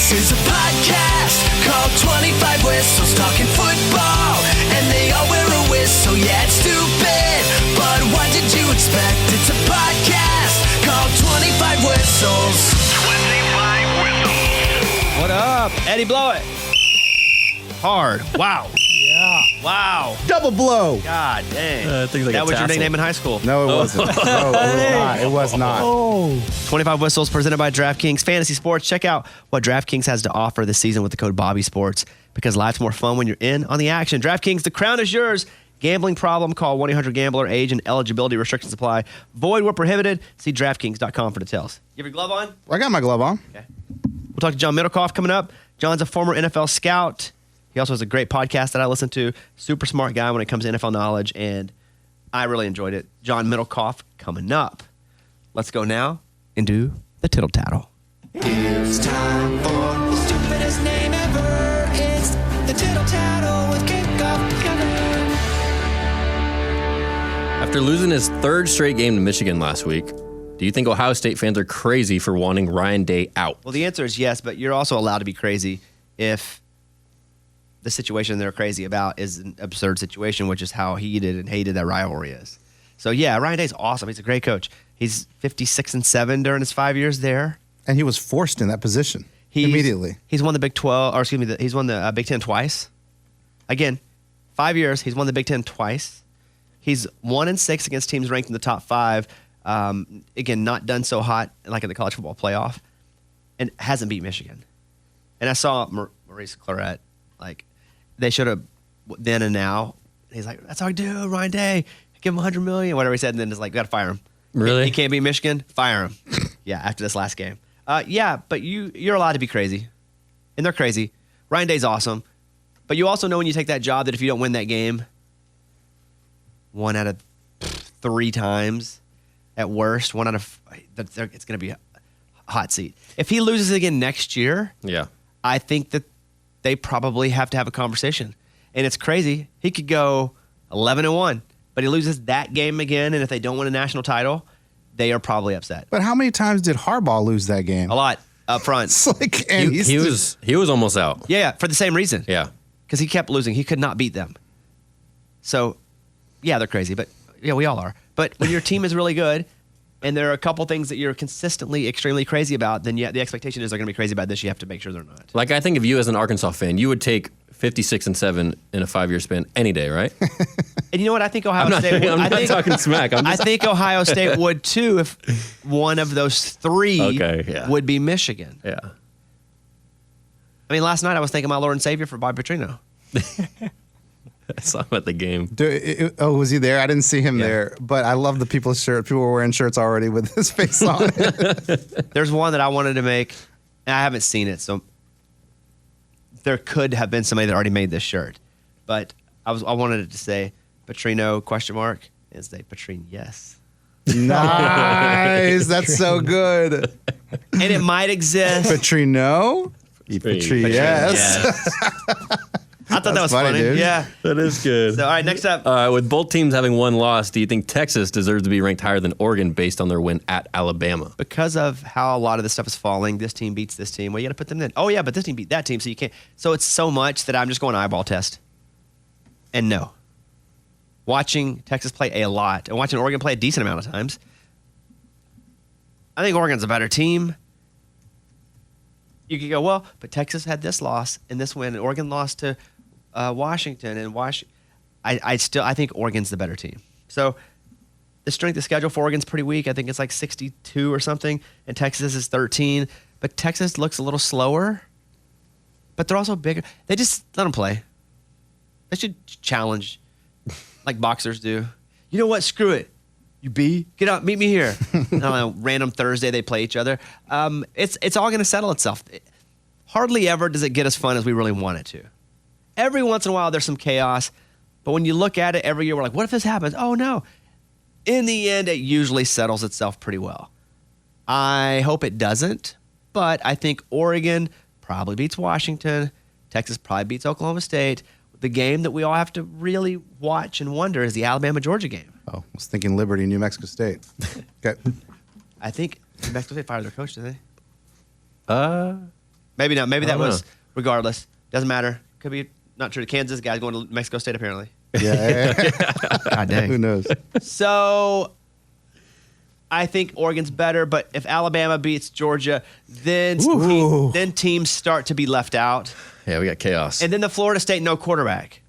This is a podcast called 25 Whistles, talking football, and they all wear a whistle. Yeah, it's stupid, but what did you expect? It's a podcast called 25 Whistles. 25 Whistles. What up? Eddie, blow it. Hard. Wow. Yeah. Wow. Double blow. God dang. Like that was your nickname in high school. No, it wasn't. No, it was not. It was not. Oh. 25 Whistles presented by DraftKings Fantasy Sports. Check out what DraftKings has to offer this season with the code BobbySports, because life's more fun when you're in on the action. DraftKings, the crown is yours. Gambling problem? Call 1-800-GAMBLER. Age and eligibility restrictions apply. Void where prohibited. See DraftKings.com for details. You have your glove on? I got my glove on. Okay. We'll talk to John Middlekauff coming up. John's a former NFL scout. He also has a great podcast that I listen to. Super smart guy when it comes to NFL knowledge, and I really enjoyed it. John Middlekauff coming up. Let's go now and do the tittle tattle. It's time for the stupidest name ever. It's the tittle tattle with kickoff. After losing his third straight game to Michigan last week, do you think Ohio State fans are crazy for wanting Ryan Day out? Well, the answer is yes, but you're also allowed to be crazy if the situation they're crazy about is an absurd situation, which is how heated and hated that rivalry is. So, yeah, Ryan Day's awesome. He's a great coach. He's 56-7 during his 5 years there. And he was forced in that position immediately. He's won the Big 12, or excuse me, he's won the Big 10 twice. Again, 5 years, he's won the Big 10 twice. He's 1-6 against teams ranked in the top 5. Again, not done so hot like in the college football playoff, and hasn't beat Michigan. And I saw Maurice Claret, like, they should have then and now. He's like, that's how I do, Ryan Day. Give him $100 million, whatever he said, and then just like, got to fire him. Really? He can't beat Michigan? Fire him. Yeah, after this last game. Yeah, but you're allowed to be crazy, and they're crazy. Ryan Day's awesome, but you also know when you take that job that if you don't win that game 1 out of 3 times, at worst, 1 out of it's going to be a hot seat. If he loses again next year, Yeah. I think that they probably have to have a conversation. And it's crazy. He could go 11-1, but he loses that game again, and if they don't win a national title, they are probably upset. But how many times did Harbaugh lose that game? A lot up front. It's like, and He was almost out. Yeah, for the same reason. Yeah. Because he kept losing. He could not beat them. So, yeah, they're crazy, but yeah, we all are. But when your team is really good, and there are a couple things that you're consistently extremely crazy about, then yeah, the expectation is they're going to be crazy about this. You have to make sure they're not. Like, I think of you as an Arkansas fan, you would take 56-7 in a 5-year span any day, right? And you know what? I think Ohio State would. I'm not talking smack. I think Ohio State would too if one of those 3 would be Michigan. Yeah. I mean, last night I was thanking my Lord and Savior for Bobby Petrino. I saw him at the game. Was he there? I didn't see him there, but I love the people's shirt. People were wearing shirts already with his face on it. There's one that I wanted to make, and I haven't seen it, so there could have been somebody that already made this shirt. But I wanted it to say Petrino ? And say Petrine, yes. Nice. That's so good. And it might exist. Petrino? Petri, yes. I thought that was funny. Dude. Yeah. That is good. So, all right, next up. With both teams having 1 loss, do you think Texas deserves to be ranked higher than Oregon based on their win at Alabama? Because of how a lot of this stuff is falling, this team beats this team. Well, you got to put them in. Oh, yeah, but this team beat that team, so you can't. So it's so much that I'm just going eyeball test. And no. Watching Texas play a lot and watching Oregon play a decent amount of times, I think Oregon's a better team. You could go, well, but Texas had this loss and this win, and Oregon lost to Washington, and I think Oregon's the better team. So the strength of schedule for Oregon's pretty weak. I think it's like 62 or something, and Texas is 13. But Texas looks a little slower, but they're also bigger. They just let them play. They should challenge like boxers do. You know what? Screw it. You B, get out, meet me here. I don't know, random Thursday they play each other. It's all going to settle itself. Hardly ever does it get as fun as we really want it to. Every once in a while there's some chaos, but when you look at it every year, we're like, what if this happens? Oh no. In the end, it usually settles itself pretty well. I hope it doesn't, but I think Oregon probably beats Washington. Texas probably beats Oklahoma State. The game that we all have to really watch and wonder is the Alabama-Georgia game. Oh, I was thinking Liberty, New Mexico State. Okay. I think New Mexico State fired their coach, did they? Maybe not. Maybe I that don't was know. regardless. Doesn't matter. Could be not true. Kansas guy's going to Mexico State apparently. Yeah. God dang. Who knows? So I think Oregon's better, but if Alabama beats Georgia, then teams start to be left out. Yeah, we got chaos. And then the Florida State no quarterback.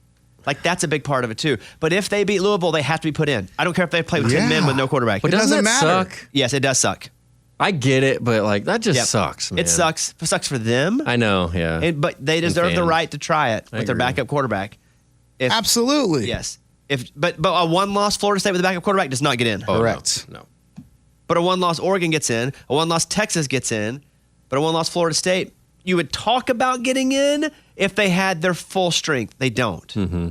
Like, that's a big part of it, too. But if they beat Louisville, they have to be put in. I don't care if they play with 10 men with no quarterback. But It doesn't doesn't that matter. suck? Yes, it does suck. I get it, but like that just Yep. sucks, man. It sucks. It sucks for them. I know, yeah. But they deserve the fans. right to try it with their agree. backup quarterback. If, Absolutely. Yes. But a one-loss Florida State with a backup quarterback does not get in. Oh, no, Correct. No. But a one-loss Oregon gets in. A one-loss Texas gets in. But a one-loss Florida State, you would talk about getting in if they had their full strength. They don't. Mm-hmm.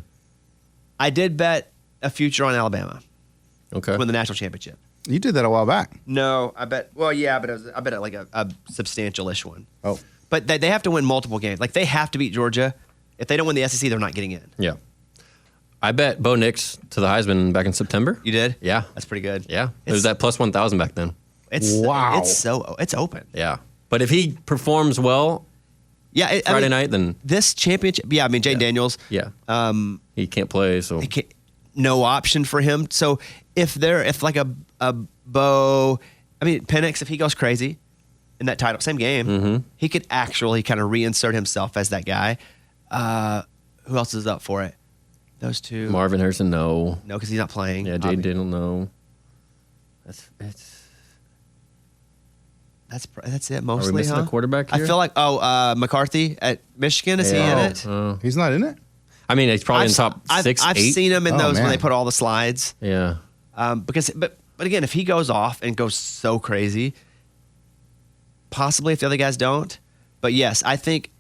I did bet a future on Alabama Okay. to win the national championship. You did that a while back. No, I bet. Well, yeah, but I bet it like a substantial-ish one. Oh. But they have to win multiple games. Like, they have to beat Georgia. If they don't win the SEC, they're not getting in. Yeah. I bet Bo Nix to the Heisman back in September. You did? Yeah. That's pretty good. Yeah. It was that plus 1,000 back then. It's Wow. It's open. Yeah. But if he performs well Yeah. Friday night, then This championship. Yeah, I mean, Jane Daniels. yeah. He can't play, so No option for him. So if like a Bo, I mean, Penix, if he goes crazy in that title, same game, he could actually kind of reinsert himself as that guy. Who else is up for it? Those two. Marvin Harrison, no. No, because he's not playing. Yeah, Jade Daniel, no. That's it mostly. missing huh? a quarterback I here? feel like McCarthy at Michigan, is he in it? He's not in it? I mean, he's probably in top six, I've eight. seen him in Oh, those when man. they put all the slides. Yeah. But again, if he goes off and goes so crazy, possibly if the other guys don't. But yes, I think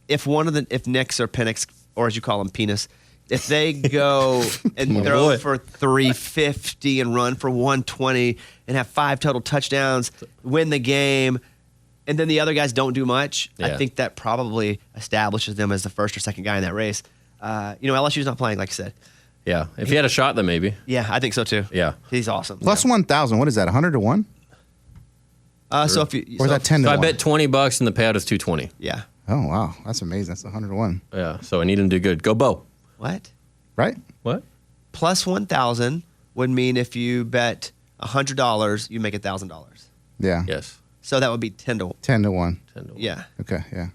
if Nix or Penix, or as you call him, Penis, if they go and throw for 350 and run for 120 and have 5 total touchdowns, win the game, and then the other guys don't do much, I Yeah. think that probably establishes them as the first or second guy in that race. LSU's not playing, like I said. Yeah. If he had a shot, then maybe. Yeah, I think so too. Yeah. He's awesome. Plus 1,000. What is that? 100 to 1? So if you, Or is that 10 to So I 1? bet $20 and the payout is $220. Yeah. Oh, wow. That's amazing. That's 100 to 1. Yeah. So I need him to do good. Go Bo. What? Right? What? Plus 1,000 would mean if you bet $100, you make $1,000. Yeah. Yes. So that would be 10 to 1. 10 to 1. 10 to 1. Yeah. Okay, yeah.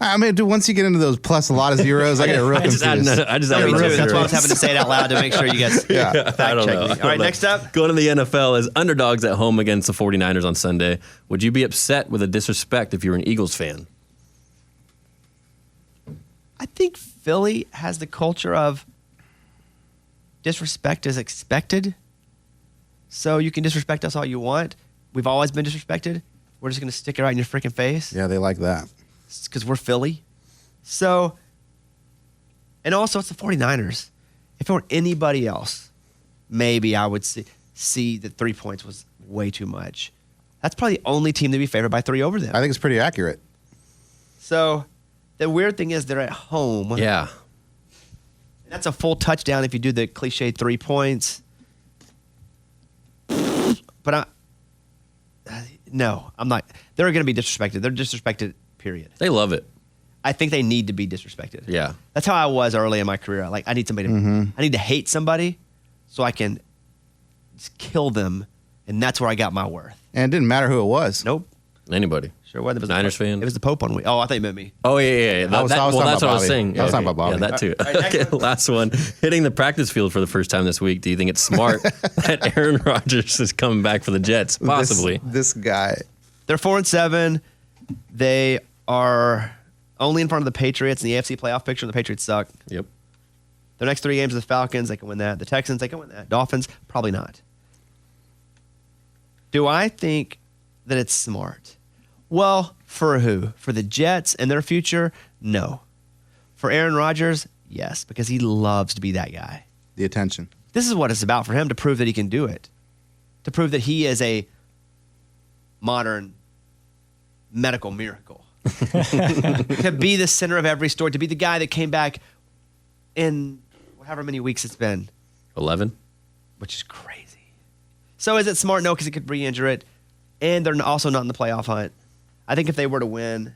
I mean, dude, once you get into those plus a lot of zeros, I get real I just confused. added Me another too. That's why I was zero. having to say it out loud to make sure you guys Yeah. fact I don't check know. me. All right, next up. Going to the NFL is underdogs at home against the 49ers on Sunday. Would you be upset with a disrespect if you were an Eagles fan? I think Philly has the culture of disrespect is expected. So you can disrespect us all you want. We've always been disrespected. We're just going to stick it right in your freaking face. Yeah, they like that. Because we're Philly. So, and also it's the 49ers. If it were anybody else, maybe I would see that 3 points was way too much. That's probably the only team to be favored by 3 over them. I think it's pretty accurate. So the weird thing is they're at home. Yeah. That's a full touchdown if you do the cliche 3 points. But no, I'm not. They're going to be disrespected. They're disrespected, period. They love it. I think they need to be disrespected. Yeah. That's how I was early in my career. Like, I need somebody to, I need to hate somebody so I can just kill them, and that's where I got my worth. And it didn't matter who it was. Nope. Anybody. Sure was. It was Niners fan? It was the Pope on week. Oh, I thought you meant me. Oh, yeah. I was talking that's about what I was Bobby. saying. I was talking about Bobby. Yeah, that too. All right, next Okay, one. last one. Hitting the practice field for the first time this week. Do you think it's smart that Aaron Rodgers is coming back for the Jets? Possibly. This guy. They're 4-7. They are only in front of the Patriots in the AFC playoff picture, and the Patriots suck. Yep. Their next 3 games are the Falcons. They can win that. The Texans, they can win that. Dolphins, probably not. Do I think that it's smart? Well, for who? For the Jets and their future? No. For Aaron Rodgers? Yes, because he loves to be that guy. The attention. This is what it's about for him, to prove that he can do it. To prove that he is a modern medical miracle. To be the center of every story, to be the guy that came back in however many weeks it's been, 11. which is crazy. So is it smart? No, because it could re-injure it. And they're also not in the playoff hunt. I think if they were to win,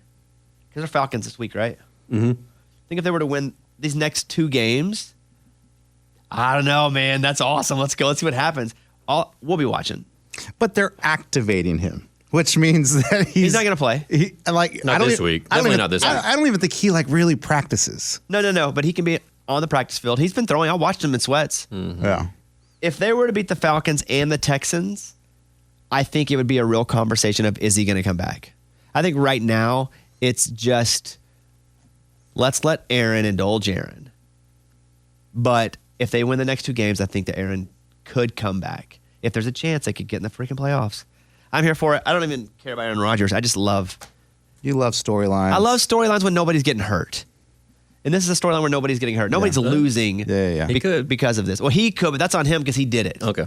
because they're Falcons this week, right? Mm-hmm. I think if they were to win these next 2 games, I don't know, man. That's awesome. Let's go. Let's see what happens. We'll be watching. But they're activating him, which means that he's not going to play. Not this week. Definitely not this week. I don't even think he really practices. No. But he can be on the practice field. He's been throwing. I watched him in sweats. Mm-hmm. Yeah. If they were to beat the Falcons and the Texans, I think it would be a real conversation of, is he going to come back? I think right now it's just, let's let Aaron indulge Aaron. But if they win the next 2 games, I think that Aaron could come back. If there's a chance, they could get in the freaking playoffs. I'm here for it. I don't even care about Aaron Rodgers. I just love. You love storylines. I love storylines when nobody's getting hurt. And this is a storyline where nobody's getting hurt. Nobody's losing He could. because of this. Well, he could, but that's on him because he did it. Okay.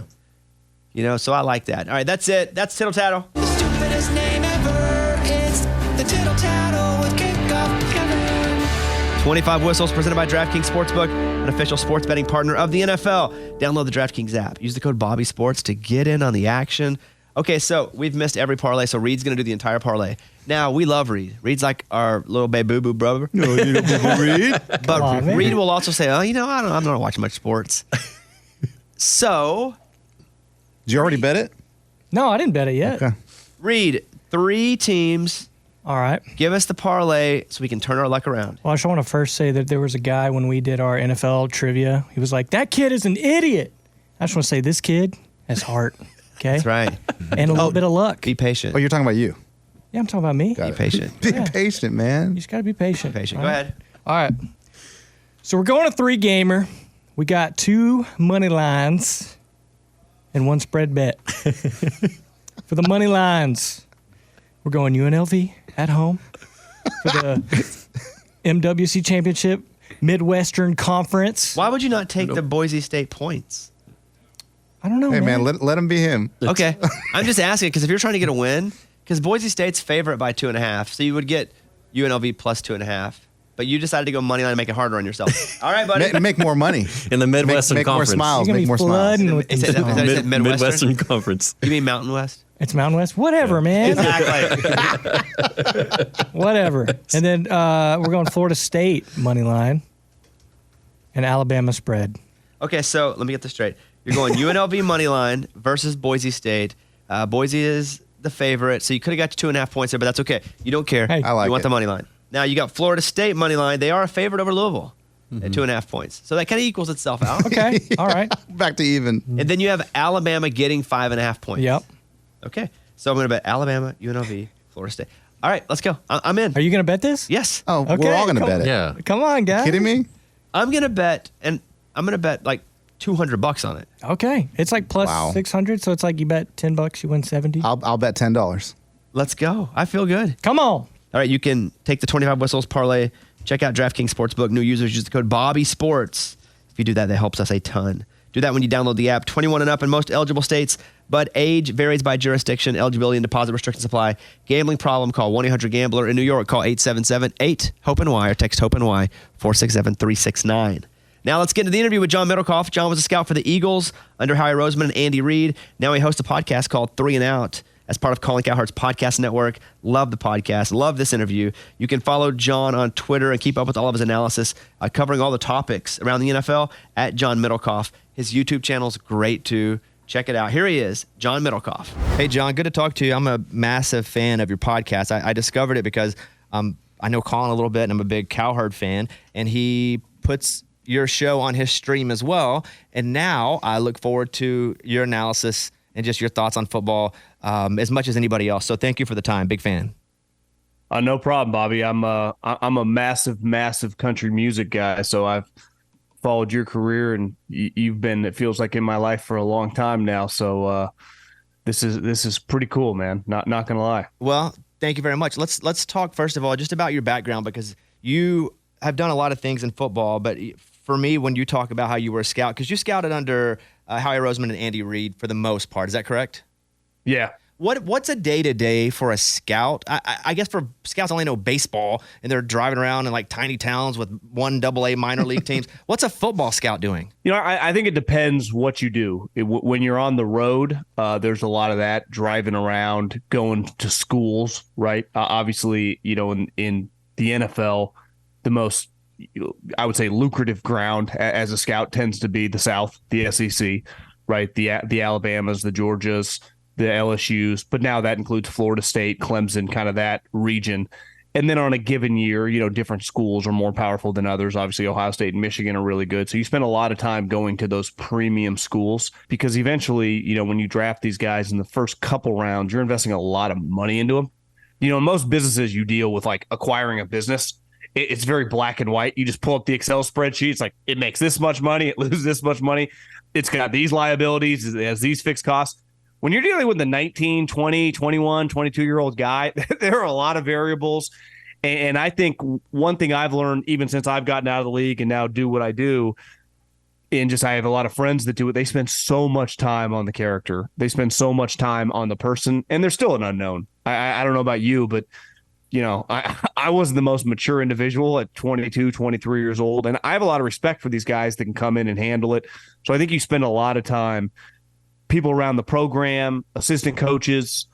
So I like that. All right, that's it. That's Tittle Tattle. The stupidest name ever is the Tittle Tattle with Kickoff Kevin. 25 Whistles presented by DraftKings Sportsbook, an official sports betting partner of the NFL. Download the DraftKings app. Use the code BobbySports to get in on the action. Okay, so we've missed every parlay, so Reed's going to do the entire parlay. Now, we love Reed. Reed's like our little baby boo-boo brother. No, you don't boo-boo Reed. But on, Reed will also say, I'm not watching much sports. So, Did you already bet it? No, I didn't bet it yet. Okay. Reed, 3 teams. All right. Give us the parlay so we can turn our luck around. Well, I just want to first say that there was a guy when we did our NFL trivia. He was like, that kid is an idiot. I just want to say this kid has heart. Okay. That's right. And a little bit of luck. Be patient. Oh, you're talking about you. Yeah, I'm talking about me. Be patient. Be patient, man. You just got to be patient. Patient. All Go right? ahead. All right. So we're going a 3-gamer. We got 2 money lines and 1 spread bet. For the money lines, we're going UNLV at home for the MWC Championship Midwestern Conference. Why would you not take the Boise State points? I don't know, Hey, man. man, let him be him. Okay. I'm just asking because if you're trying to get a win, because Boise State's favorite by 2.5, so you would get UNLV plus 2.5. But you decided to go money line and make it harder on yourself. All right, buddy. Make more money. In the Midwestern make more Conference. smiles. You're gonna Make be more smiles. flooding with Is these that songs. Midwestern? Midwestern Conference. You mean Mountain West? It's Mountain West. Whatever, man. Exactly. Whatever. And then we're going Florida State money line and Alabama spread. Okay, so let me get this straight. You're going UNLV money line versus Boise State. Boise is the favorite, so you could have got to 2.5 points there, but that's okay. You don't care. Hey. I like you want it. the money line. Now you got Florida State money line. They are a favorite over Louisville at 2.5 points. So that kind of equals itself out. Okay. All right. Back to even. And then you have Alabama getting 5.5 points. Yep. Okay. So I'm going to bet Alabama, UNLV, Florida State. All right, let's go. I'm in. Are you going to bet this? Yes. Oh, Okay, we're all going to come bet it. Yeah. Come on, guys. Kidding me? I'm going to bet, and I'm going to bet like $200 on it. Okay. It's like plus Wow. 600, so it's like you bet $10, you win 70. I'll bet $10. Let's go. I feel good. Come on. All right, you can take the 25 Whistles parlay. Check out DraftKings Sportsbook. New users use the code BobbySports. If you do that, that helps us a ton. Do that when you download the app. 21 and up in most eligible states, but age varies by jurisdiction. Eligibility and deposit restrictions apply. Gambling problem, call 1-800-GAMBLER. In New York, call 877-8-HOPE-NY or text HOPE-NY 467-369. Now let's get into the interview with John Middlekauff. John was a scout for the Eagles under Howie Roseman and Andy Reid. Now he hosts a podcast called 3 and Out as part of Colin Cowherd's podcast network. Love the podcast. Love this interview. You can follow John on Twitter and keep up with all of his analysis, covering all the topics around the NFL at John Middlekauff. His YouTube channel's great too. Check it out. Here he is, John Middlekauff. Hey, John, good to talk to you. I'm a massive fan of your podcast. I discovered it because I know Colin a little bit, and I'm a big Cowherd fan, and he puts your show on his stream as well. And now I look forward to your analysis and just your thoughts on football as much as anybody else. So thank you for the time. Big fan. No problem, Bobby. I'm a massive country music guy, so I've followed your career, and you've been, it feels like, in my life for a long time now. So this is pretty cool, man. Not gonna lie. Well, thank you very much. Let's talk first of all just about your background, because you have done a lot of things in football. But for me, when you talk about how you were a scout, because you scouted under Howie Roseman and Andy Reid for the most part, is that correct? Yeah. What's a day-to-day for a scout? I guess for scouts only know baseball, and they're driving around in like tiny towns with 1 AA minor league teams. What's a football scout doing? You know, I think it depends what you do. When you're on the road, there's a lot of that, driving around, going to schools, right? Obviously, you know, in the NFL, the most, I would say, lucrative ground as a scout tends to be the South, the SEC, right? The Alabamas, the Georgias, the LSUs, but now that includes Florida State, Clemson, kind of that region. And then on a given year, different schools are more powerful than others. Obviously, Ohio State and Michigan are really good. So you spend a lot of time going to those premium schools because eventually, when you draft these guys in the first couple rounds, you're investing a lot of money into them. In most businesses, you deal with like acquiring a business. It's very black and white. You just pull up the Excel spreadsheet. It's like it makes this much money. It loses this much money. It's got these liabilities. It has these fixed costs. When you're dealing with the 19, 20, 21, 22-year-old guy, there are a lot of variables. And I think one thing I've learned, even since I've gotten out of the league and now do what I do, and just I have a lot of friends that do it, they spend so much time on the character. They spend so much time on the person, and they're still an unknown. I don't know about you, but I wasn't the most mature individual at 22, 23 years old. And I have a lot of respect for these guys that can come in and handle it. So I think you spend a lot of time, people around the program, assistant coaches,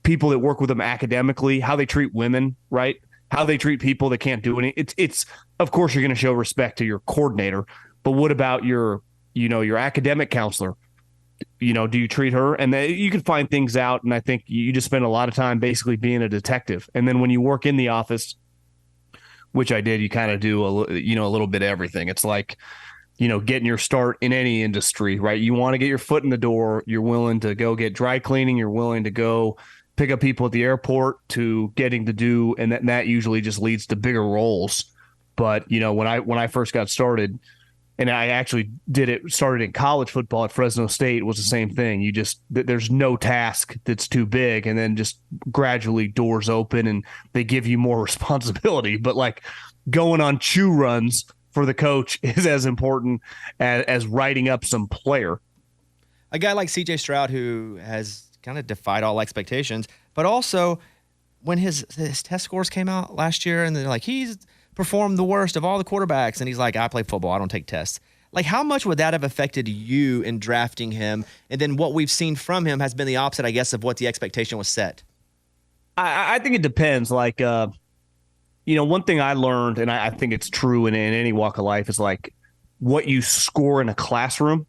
people that work with them academically, how they treat women, right? How they treat people that can't do anything. It's of course you're going to show respect to your coordinator, but what about your academic counselor? Do you treat her? And you can find things out. And I think you just spend a lot of time basically being a detective. And then when you work in the office, which I did, you kind of do a little bit of everything. It's like, getting your start in any industry, right? You want to get your foot in the door. You're willing to go get dry cleaning. You're willing to go pick up people at the airport to getting to do. And that usually just leads to bigger roles. But, when I first got started, and I actually started in college football at Fresno State, it was the same thing. There's no task that's too big, and then just gradually doors open and they give you more responsibility. But like going on chew runs for the coach is as important as writing up some player. A guy like CJ Stroud, who has kind of defied all expectations, but also when his test scores came out last year and they're like, he's performed the worst of all the quarterbacks, and he's like, I play football, I don't take tests. Like, how much would that have affected you in drafting him? And then what we've seen from him has been the opposite, I guess, of what the expectation was set. I think it depends. Like, one thing I learned, and I think it's true in any walk of life, is like what you score in a classroom,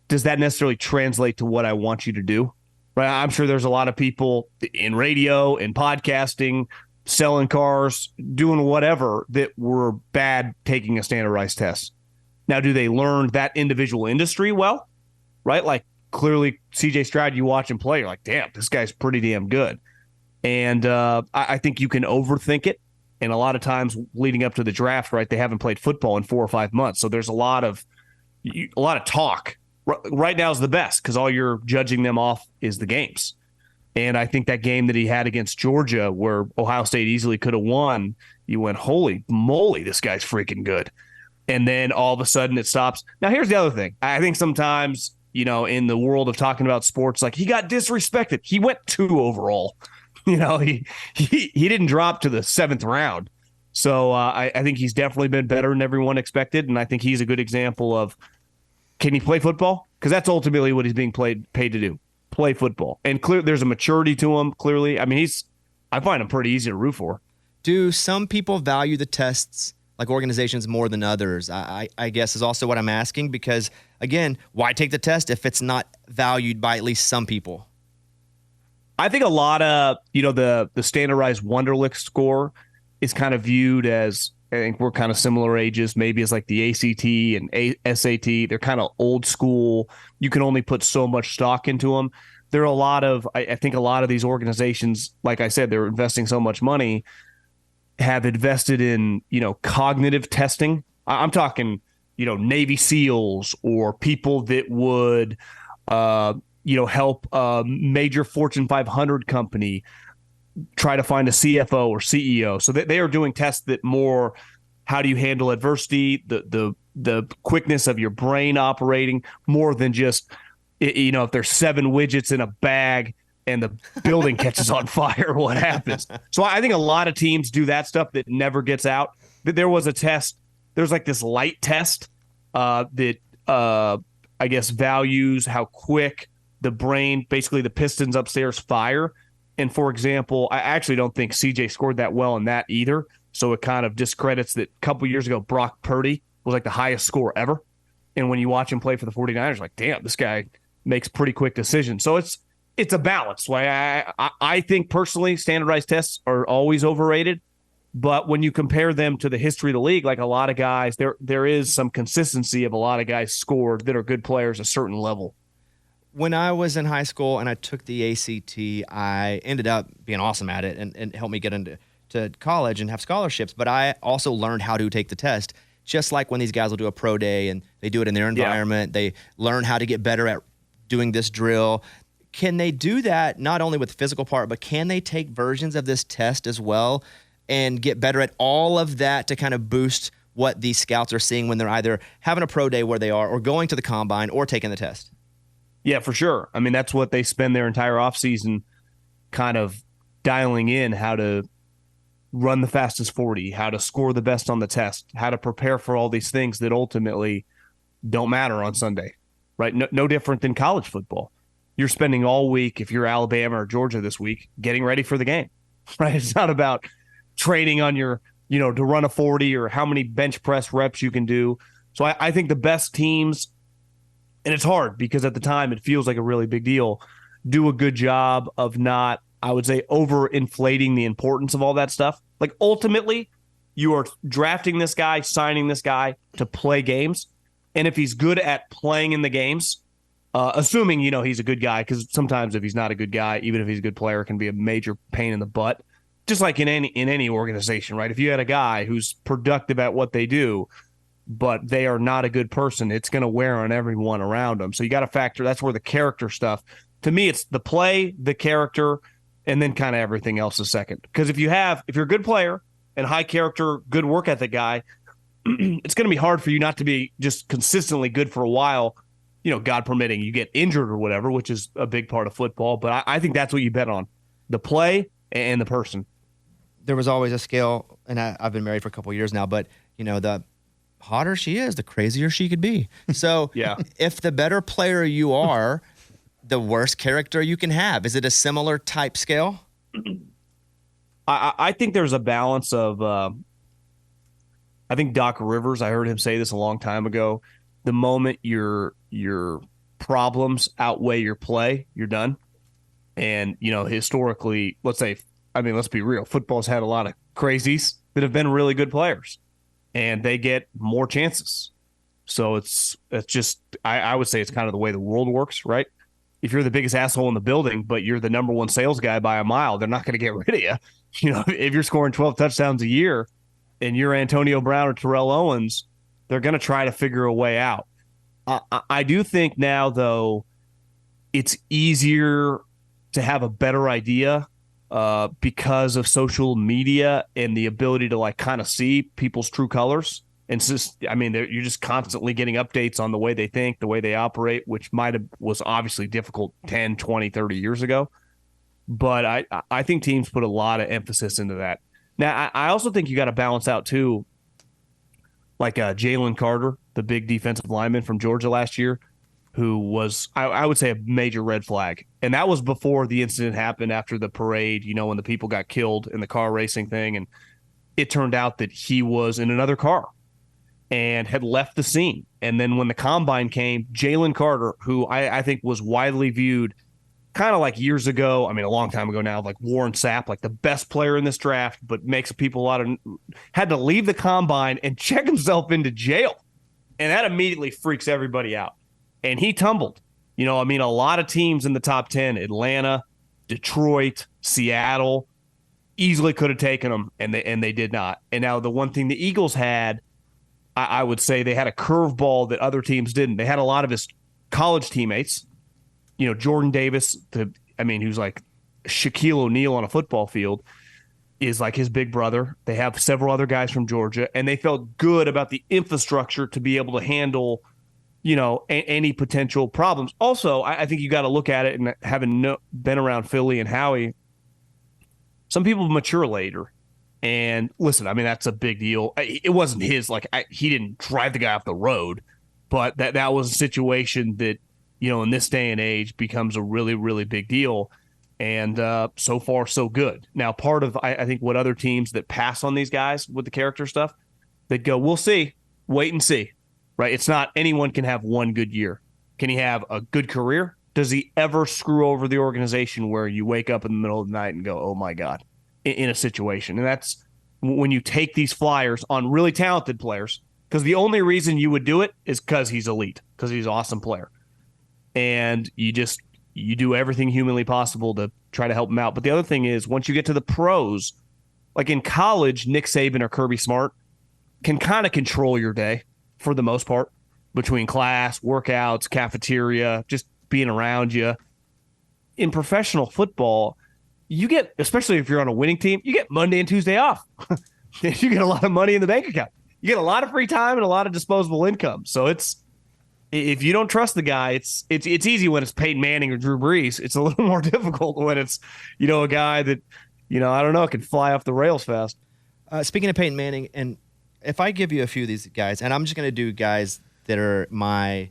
does that necessarily translate to what I want you to do? Right? I'm sure there's a lot of people in radio, in podcasting, selling cars, doing whatever, that were bad taking a standardized test. Now, do they learn that individual industry well? Right? Like, clearly, CJ Stroud, you watch him play, you're like, damn, this guy's pretty damn good. And I think you can overthink it. And a lot of times leading up to the draft, right, they haven't played football in 4 or 5 months. So there's a lot of talk. Right now is the best because all you're judging them off is the games. And I think that game that he had against Georgia, where Ohio State easily could have won, you went, holy moly, this guy's freaking good. And then all of a sudden it stops. Now, here's the other thing. I think sometimes, in the world of talking about sports, like, he got disrespected. He went 2 overall. He didn't drop to the 7th round. So I think he's definitely been better than everyone expected. And I think he's a good example of, can he play football? Because that's ultimately what he's being paid to do. Play football. And there's a maturity to him, clearly. I mean, I find him pretty easy to root for. Do some people value the tests, like organizations, more than others? I guess is also what I'm asking, because, again, why take the test if it's not valued by at least some people? I think a lot of, the standardized Wonderlic score is kind of viewed as, I think we're kind of similar ages, maybe as like the ACT and SAT. They're kind of old school. You can only put so much stock into them. There are a lot of, I think a lot of these organizations, like I said, they're investing so much money, have invested in, cognitive testing. I'm talking, Navy SEALs or people that would, help a major Fortune 500 company try to find a CFO or CEO. So they are doing tests that more, how do you handle adversity, the quickness of your brain operating, more than just, if there's 7 widgets in a bag and the building catches on fire, what happens? So I think a lot of teams do that stuff that never gets out. There was a test, there's like this light test that I guess values how quick the brain, basically the pistons upstairs, fire. And for example, I actually don't think CJ scored that well in that either. So it kind of discredits that a couple years ago, Brock Purdy was like the highest score ever. And when you watch him play for the 49ers, like, damn, this guy makes pretty quick decisions. So it's a balance. I think personally, standardized tests are always overrated. But when you compare them to the history of the league, like a lot of guys, there is some consistency of a lot of guys scored that are good players a certain level. When I was in high school and I took the ACT, I ended up being awesome at it and helped me get into college and have scholarships. But I also learned how to take the test, just like when these guys will do a pro day and they do it in their environment. Yeah. They learn how to get better at doing this drill. Can they do that not only with the physical part, but can they take versions of this test as well and get better at all of that to kind of boost what these scouts are seeing when they're either having a pro day where they are or going to the combine or taking the test? Yeah, for sure. I mean, that's what they spend their entire offseason kind of dialing in, how to run the fastest 40, how to score the best on the test, how to prepare for all these things that ultimately don't matter on Sunday, right? No different than college football. You're spending all week, if you're Alabama or Georgia this week, getting ready for the game, right? It's not about training on your, to run a 40 or how many bench press reps you can do. So I think the best teams, and it's hard because at the time it feels like a really big deal, do a good job of not, I would say, overinflating the importance of all that stuff. Like ultimately, you are drafting this guy, signing this guy to play games. And if he's good at playing in the games, assuming, he's a good guy, because sometimes if he's not a good guy, even if he's a good player, it can be a major pain in the butt. Just like in any organization, right? If you had a guy who's productive at what they do, but they are not a good person, it's going to wear on everyone around them. So you got to factor, that's where the character stuff, to me, it's the play, the character, and then kind of everything else is second. Because if you're a good player and high character, good work ethic guy, it's going to be hard for you not to be just consistently good for a while, God permitting, you get injured or whatever, which is a big part of football. But I think that's what you bet on, the play and the person. There was always a scale, and I've been married for a couple of years now, but, the hotter she is, the crazier she could be. So yeah. If the better player you are, the worse character you can have. Is it a similar type scale? I think there's a balance of, I think Doc Rivers, I heard him say this a long time ago, the moment your problems outweigh your play, you're done. And, historically, let's be real, football's had a lot of crazies that have been really good players. And they get more chances. So it's just, I would say it's kind of the way the world works, right? If you're the biggest asshole in the building, but you're the number one sales guy by a mile, they're not going to get rid of you. If you're scoring 12 touchdowns a year and you're Antonio Brown or Terrell Owens, they're going to try to figure a way out. I do think now, though, it's easier to have a better idea because of social media and the ability to kind of see people's true colors. And it's just, you're just constantly getting updates on the way they think, the way they operate, which was obviously difficult 10, 20, 30 years ago. But I think teams put a lot of emphasis into that. Now, I also think you got to balance out too, like Jalen Carter, the big defensive lineman from Georgia last year, who was, I would say, a major red flag. And that was before the incident happened after the parade, when the people got killed in the car racing thing. And it turned out that he was in another car and had left the scene. And then when the combine came, Jalen Carter, who I think was widely viewed kind of like years ago, a long time ago now, like Warren Sapp, like the best player in this draft, but makes people had to leave the combine and check himself into jail. And that immediately freaks everybody out. And he tumbled. A lot of teams in the top 10, Atlanta, Detroit, Seattle, easily could have taken him, and they did not. And now the one thing the Eagles had, I would say they had a curveball that other teams didn't. They had a lot of his college teammates, Jordan Davis, who's like Shaquille O'Neal on a football field, is like his big brother. They have several other guys from Georgia, and they felt good about the infrastructure to be able to handle any potential problems. Also, I think you got to look at it, and having been around Philly and Howie, some people mature later. And listen, that's a big deal. It wasn't his, he didn't drive the guy off the road, but that was a situation that, in this day and age becomes a really, really big deal. And so far, so good. Now, part of, I think, what other teams that pass on these guys with the character stuff, they'd go, we'll see, wait and see, right? It's not anyone can have one good year. Can he have a good career? Does he ever screw over the organization where you wake up in the middle of the night and go, oh, my God, in a situation? And that's when you take these flyers on really talented players, because the only reason you would do it is because he's elite, because he's an awesome player. And you do everything humanly possible to try to help him out. But the other thing is, once you get to the pros, like in college, Nick Saban or Kirby Smart can kind of control your day for the most part, between class, workouts, cafeteria, just being around you. In professional football, you get, especially if you're on a winning team, you get Monday and Tuesday off. You get a lot of money in the bank account. You get a lot of free time and a lot of disposable income. So if you don't trust the guy, it's easy when it's Peyton Manning or Drew Brees. It's a little more difficult when it's, a guy that, I don't know, can fly off the rails fast. Speaking of Peyton Manning, and if I give you a few of these guys, and I'm just going to do guys that are I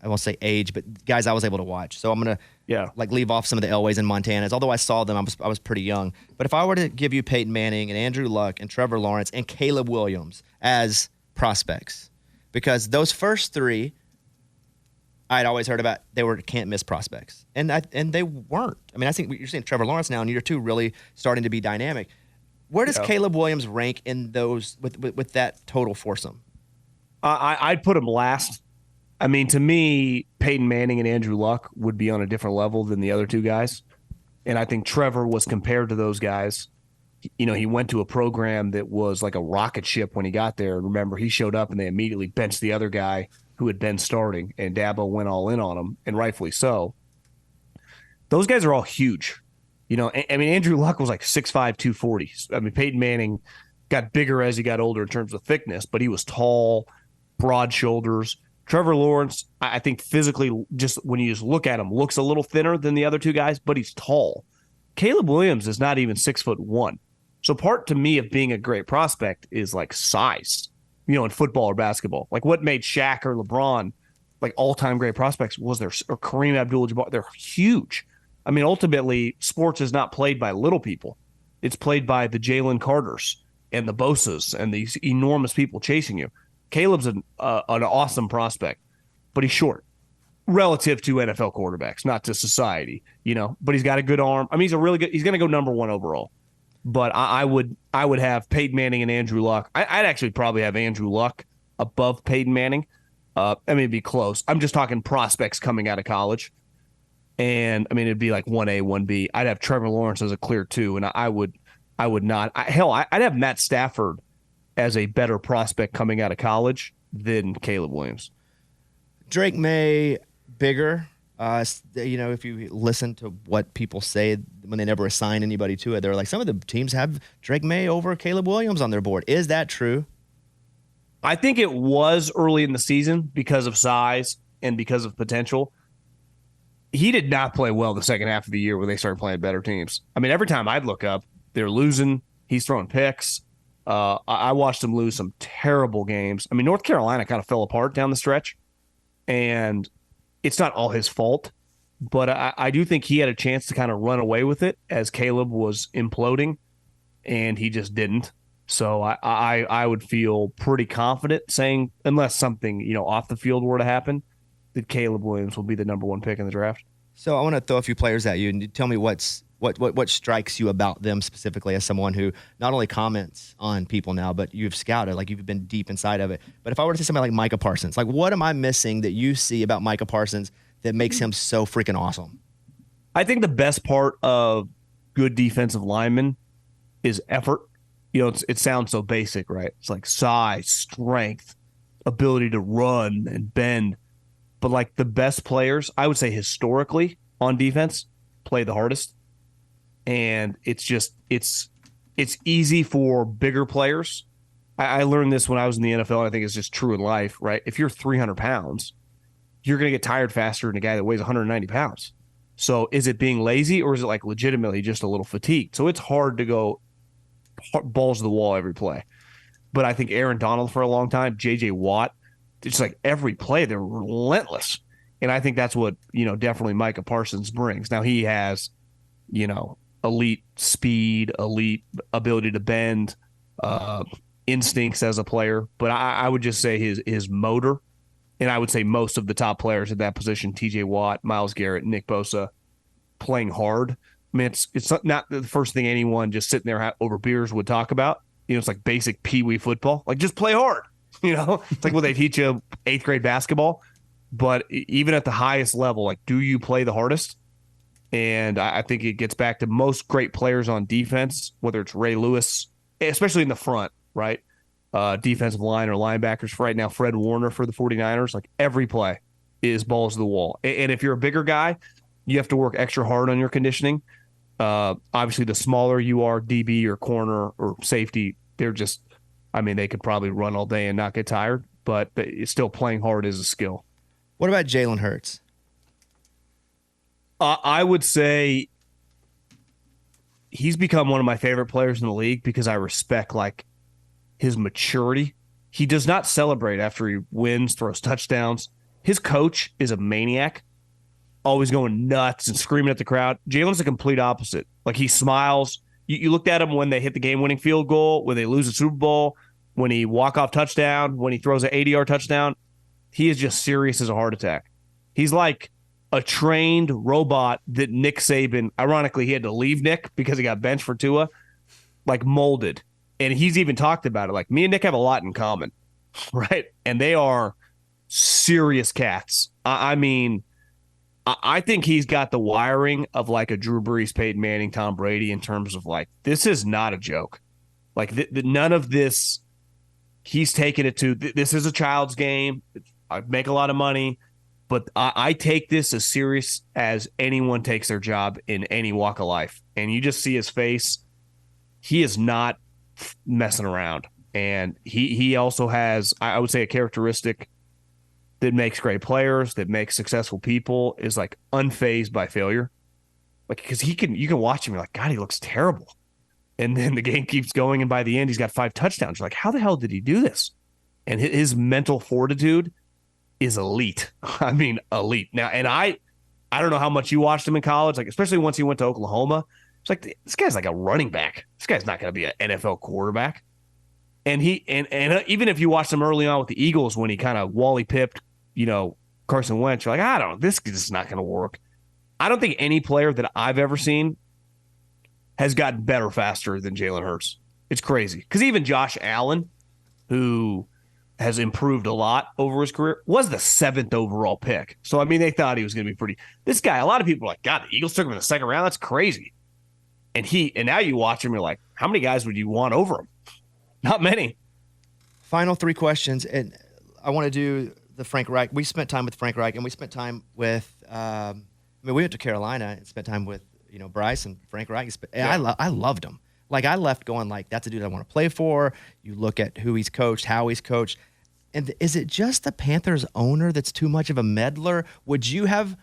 won't say age, but guys I was able to watch. So I'm going to leave off some of the Elways and Montanas. Although I saw them, I was pretty young. But if I were to give you Peyton Manning and Andrew Luck and Trevor Lawrence and Caleb Williams as prospects, because those first three I'd always heard about, they were can't miss prospects, and they weren't. I mean, I think you're seeing Trevor Lawrence now in year two really starting to be dynamic. Where does Caleb Williams rank in those with that total foursome? I'd put him last. I mean, to me, Peyton Manning and Andrew Luck would be on a different level than the other two guys, and I think Trevor was compared to those guys. He went to a program that was like a rocket ship when he got there. Remember, he showed up and they immediately benched the other guy who had been starting, and Dabo went all in on him, and rightfully so. Those guys are all huge. I mean, Andrew Luck was like 6'5", 240. I mean, Peyton Manning got bigger as he got older in terms of thickness, but he was tall, broad shoulders. Trevor Lawrence, I think physically, just when you just look at him, looks a little thinner than the other two guys, but he's tall. Caleb Williams is not even 6'1". So part to me of being a great prospect is like size. In football or basketball. Like what made Shaq or LeBron like all-time great prospects or Kareem Abdul-Jabbar. They're huge. I mean, ultimately, sports is not played by little people. It's played by the Jalen Carters and the Bosas and these enormous people chasing you. Caleb's an awesome prospect, but he's short relative to NFL quarterbacks, not to society, but he's got a good arm. I mean, he's going to go number one overall. But I would have Peyton Manning and Andrew Luck. I'd actually probably have Andrew Luck above Peyton Manning. I mean, it'd be close. I'm just talking prospects coming out of college. And, I mean, it'd be like 1A, 1B. I'd have Trevor Lawrence as a clear 2, and I would not. I'd have Matt Stafford as a better prospect coming out of college than Caleb Williams. Drake May, bigger. If you listen to what people say when they never assign anybody to it, they're like, some of the teams have Drake May over Caleb Williams on their board. Is that true? I think it was early in the season because of size and because of potential. He did not play well the second half of the year when they started playing better teams. I mean, every time I'd look up, they're losing. He's throwing picks. I watched him lose some terrible games. I mean, North Carolina kind of fell apart down the stretch, and it's not all his fault, but I do think he had a chance to kind of run away with it as Caleb was imploding, and he just didn't. So I would feel pretty confident saying, unless something off the field were to happen, that Caleb Williams will be the number one pick in the draft. So I want to throw a few players at you and tell me what strikes you about them specifically as someone who not only comments on people now, but you've scouted, like you've been deep inside of it. But if I were to say somebody like Micah Parsons, like what am I missing that you see about Micah Parsons that makes him so freaking awesome? I think the best part of good defensive linemen is effort. It sounds so basic, right? It's like size, strength, ability to run and bend. But like the best players, I would say historically on defense, play the hardest. And it's easy for bigger players. I learned this when I was in the NFL, and I think it's just true in life, right? If you're 300 pounds, you're going to get tired faster than a guy that weighs 190 pounds. So is it being lazy, or is it like legitimately just a little fatigued? So it's hard to go balls to the wall every play. But I think Aaron Donald for a long time, J.J. Watt, it's like every play, they're relentless. And I think that's what, definitely Micah Parsons brings. Now he has elite speed, elite ability to bend, instincts as a player. But I would just say his motor, and I would say most of the top players at that position, TJ Watt, Myles Garrett, Nick Bosa, playing hard. I mean, it's not the first thing anyone just sitting there over beers would talk about. It's like basic peewee football. Like, just play hard. It's like, well, they teach you 8th grade basketball. But even at the highest level, like, do you play the hardest? And I think it gets back to most great players on defense, whether it's Ray Lewis, especially in the front, right? Defensive line or linebackers. For right now, Fred Warner for the 49ers, like, every play is balls to the wall. And if you're a bigger guy, you have to work extra hard on your conditioning. Obviously, the smaller you are, DB or corner or safety, they're just, they could probably run all day and not get tired, but it's still playing hard is a skill. What about Jalen Hurts? I would say he's become one of my favorite players in the league because I respect, like, his maturity. He does not celebrate after he wins, throws touchdowns. His coach is a maniac, always going nuts and screaming at the crowd. Jalen's the complete opposite. Like, he smiles. You looked at him when they hit the game-winning field goal, when they lose the Super Bowl, when he walk-off touchdown, when he throws an 80-yard touchdown. He is just serious as a heart attack. He's like a trained robot that Nick Saban, ironically, he had to leave Nick because he got benched for Tua, like, molded. And he's even talked about it. Like, me and Nick have a lot in common, right? And they are serious cats. I think he's got the wiring of, like, a Drew Brees, Peyton Manning, Tom Brady, in terms of, like, this is not a joke. Like, none of this, he's taken it to, this is a child's game. I make a lot of money, but I take this as serious as anyone takes their job in any walk of life. And you just see his face. He is not messing around. And he also has, I would say, a characteristic that makes great players, that makes successful people, is, like, unfazed by failure. Like, because you can watch him, you're like, God, he looks terrible. And then the game keeps going, and by the end, he's got 5 touchdowns. You're like, how the hell did he do this? And his mental fortitude is elite. Elite. Now, and I don't know how much you watched him in college, like, especially once he went to Oklahoma. It's like, this guy's like a running back. This guy's not going to be an NFL quarterback. And even if you watched him early on with the Eagles when he kind of Wally pipped, Carson Wentz, you're like, I don't know, this is not going to work. I don't think any player that I've ever seen has gotten better faster than Jalen Hurts. It's crazy. Because even Josh Allen, who has improved a lot over his career, was the 7th overall pick. So, they thought he was going to be pretty. This guy, a lot of people are like, God, the Eagles took him in the 2nd round? That's crazy. And now you watch him, you're like, how many guys would you want over him? Not many. Final 3 questions, and I want to do the Frank Reich. We spent time with Frank Reich, and we spent time with, we went to Carolina and spent time with, Bryce and Frank Reich. And I loved him. Like, I left going, like, that's a dude I want to play for. You look at who he's coached, how he's coached. And is it just the Panthers owner that's too much of a meddler? Would you have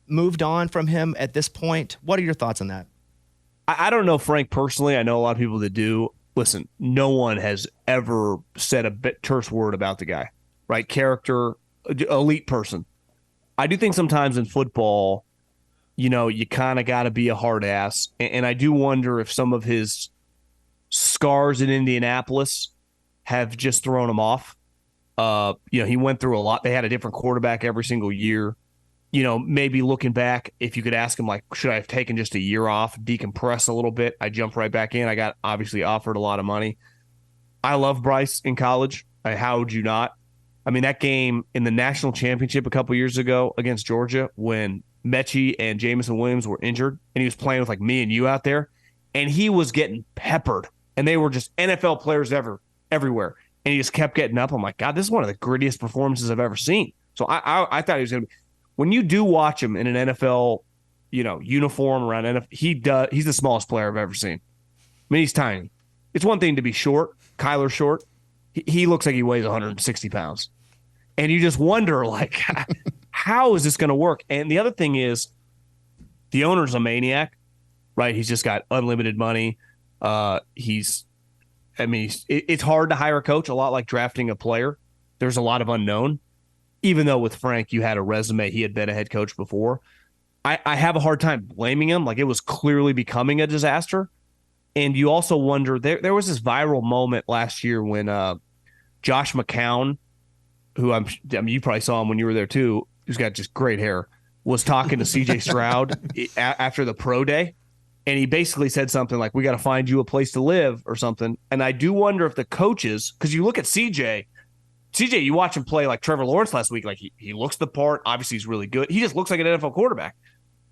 moved on from him at this point? What are your thoughts on that? I don't know Frank personally. I know a lot of people that do. Listen, no one has ever said a terse word about the guy, right? Character, elite person. I do think sometimes in football, you kind of got to be a hard ass. And I do wonder if some of his scars in Indianapolis have just thrown him off. He went through a lot. They had a different quarterback every single year. Maybe looking back, if you could ask him, like, should I have taken just a year off, decompress a little bit? I jumped right back in. I got obviously offered a lot of money. I love Bryce in college. How would you not? That game in the national championship a couple years ago against Georgia when Mechie and Jamison Williams were injured and he was playing with, like, me and you out there, and he was getting peppered, and they were just NFL players everywhere, and he just kept getting up. I'm like, God, this is one of the grittiest performances I've ever seen. So I thought he was going to be. When you do watch him in an NFL, uniform around NFL, he's the smallest player I've ever seen. He's tiny. It's one thing to be short. Kyler's short. He looks like he weighs 160 pounds. And you just wonder, like, how is this going to work? And the other thing is, the owner's a maniac, right? He's just got unlimited money. It's hard to hire a coach, a lot like drafting a player. There's a lot of unknown. Even though with Frank, you had a resume, he had been a head coach before. I have a hard time blaming him. Like, it was clearly becoming a disaster. And you also wonder, there was this viral moment last year when Josh McCown, who I mean, you probably saw him when you were there too, who's got just great hair, was talking to CJ Stroud after the pro day. And he basically said something like, we got to find you a place to live or something. And I do wonder if the coaches, because you look at CJ, you watch him play like Trevor Lawrence last week. Like, he looks the part. Obviously, he's really good. He just looks like an NFL quarterback.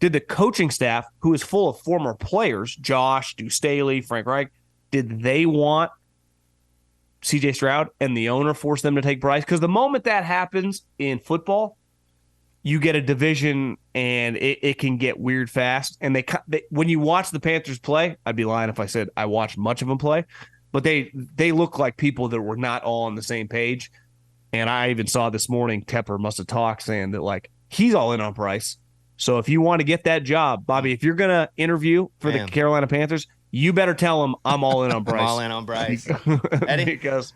Did the coaching staff, who is full of former players, Josh, Deuce Staley, Frank Reich, did they want CJ Stroud and the owner force them to take Bryce? Because the moment that happens in football, you get a division and it can get weird fast. And they when you watch the Panthers play, I'd be lying if I said I watched much of them play, but they look like people that were not all on the same page. And I even saw this morning, Tepper must have talked saying that, like, he's all in on Bryce. So if you want to get that job, Bobby, if you're going to interview for the Carolina Panthers, you better tell them I'm all in on Bryce. I'm all in on Bryce. Eddie? Because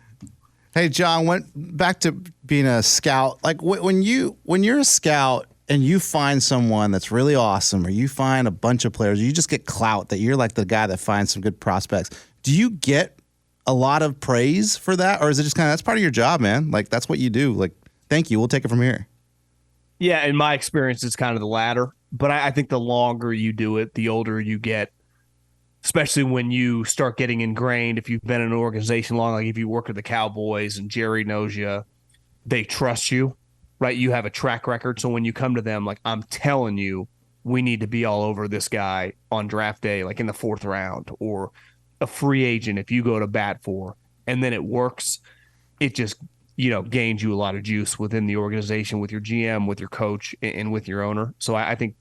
Hey, John, went back to being a scout. Like, when you're a scout and you find someone that's really awesome, or you find a bunch of players, or you just get clout that you're like the guy that finds some good prospects, do you get a lot of praise for that? Or is it just kind of, that's part of your job, man? Like, that's what you do. Like, thank you. We'll take it from here. yeah, in my experience, it's kind of the latter. But I think the longer you do it, the older you get, especially when you start getting ingrained. If you've been in an organization long, like if you work with the Cowboys and Jerry knows you, they trust you, right? You have a track record. So when you come to them, like, I'm telling you, we need to be all over this guy on draft day, like in the 4th round, or a free agent if you go to bat for, and then it works, it just, gains you a lot of juice within the organization, with your GM, with your coach, and with your owner. So I think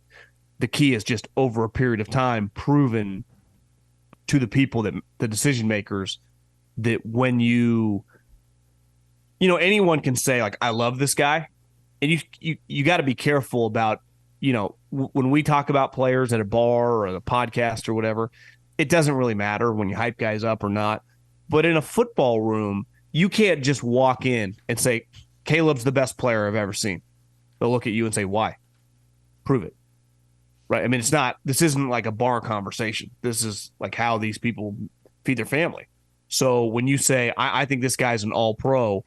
the key is just over a period of time, proven to the people, that the decision makers, that when anyone can say, like, I love this guy, and you got to be careful about, when we talk about players at a bar or a podcast or whatever, it doesn't really matter when you hype guys up or not. But in a football room, you can't just walk in and say, Caleb's the best player I've ever seen. They'll look at you and say, why? Prove it. Right? I mean, this isn't like a bar conversation. This is like how these people feed their family. So when you say, I think this guy's an all-pro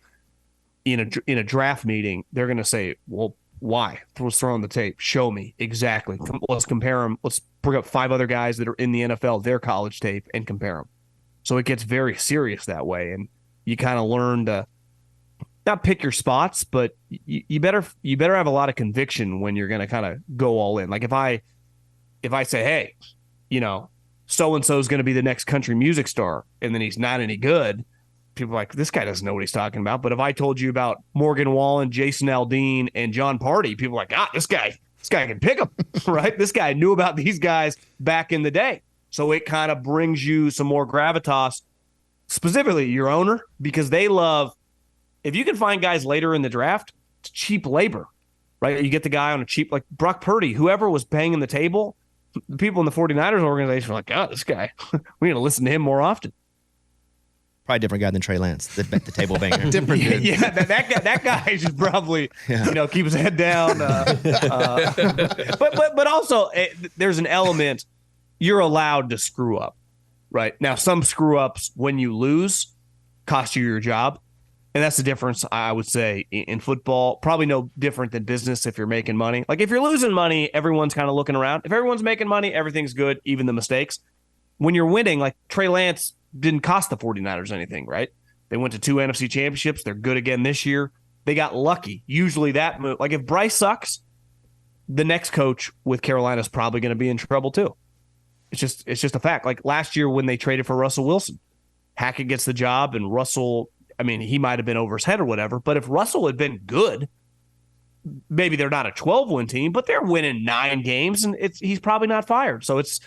in a draft meeting, they're going to say, well, why? Let's throw on the tape. Show me exactly. Let's compare them. Let's bring up 5 other guys that are in the NFL, their college tape, and compare them. So it gets very serious that way. And you kind of learn to not pick your spots, but you better have a lot of conviction when you're going to kind of go all in. Like if I say, hey, so-and-so is going to be the next country music star, and then he's not any good, people are like, this guy doesn't know what he's talking about. But if I told you about Morgan Wallen, Jason Aldean, and John Party, people are like, this guy can pick them, right? This guy knew about these guys back in the day. So it kind of brings you some more gravitas, specifically your owner, because they love, if you can find guys later in the draft, it's cheap labor, right? You get the guy on a cheap, like Brock Purdy, whoever was banging the table, the people in the 49ers organization are like, this guy, we need to listen to him more often. Probably a different guy than Trey Lance, the table banger. Different dude. Yeah, that guy should probably, keep his head down. But also, there's an element, you're allowed to screw up, right? Now, some screw ups when you lose cost you your job. And that's the difference, I would say, in football. Probably no different than business if you're making money. Like if you're losing money, everyone's kind of looking around. If everyone's making money, everything's good, even the mistakes. When you're winning, like Trey Lance didn't cost the 49ers anything, right? They went to 2 NFC championships. They're good again this year. They got lucky. Usually that move, like if Bryce sucks, the next coach with Carolina is probably going to be in trouble too. It's just a fact. Like last year when they traded for Russell Wilson, Hackett gets the job and Russell, I mean, he might have been over his head or whatever, but if Russell had been good, maybe they're not a 12-win team, but they're winning 9 games and he's probably not fired. So it's,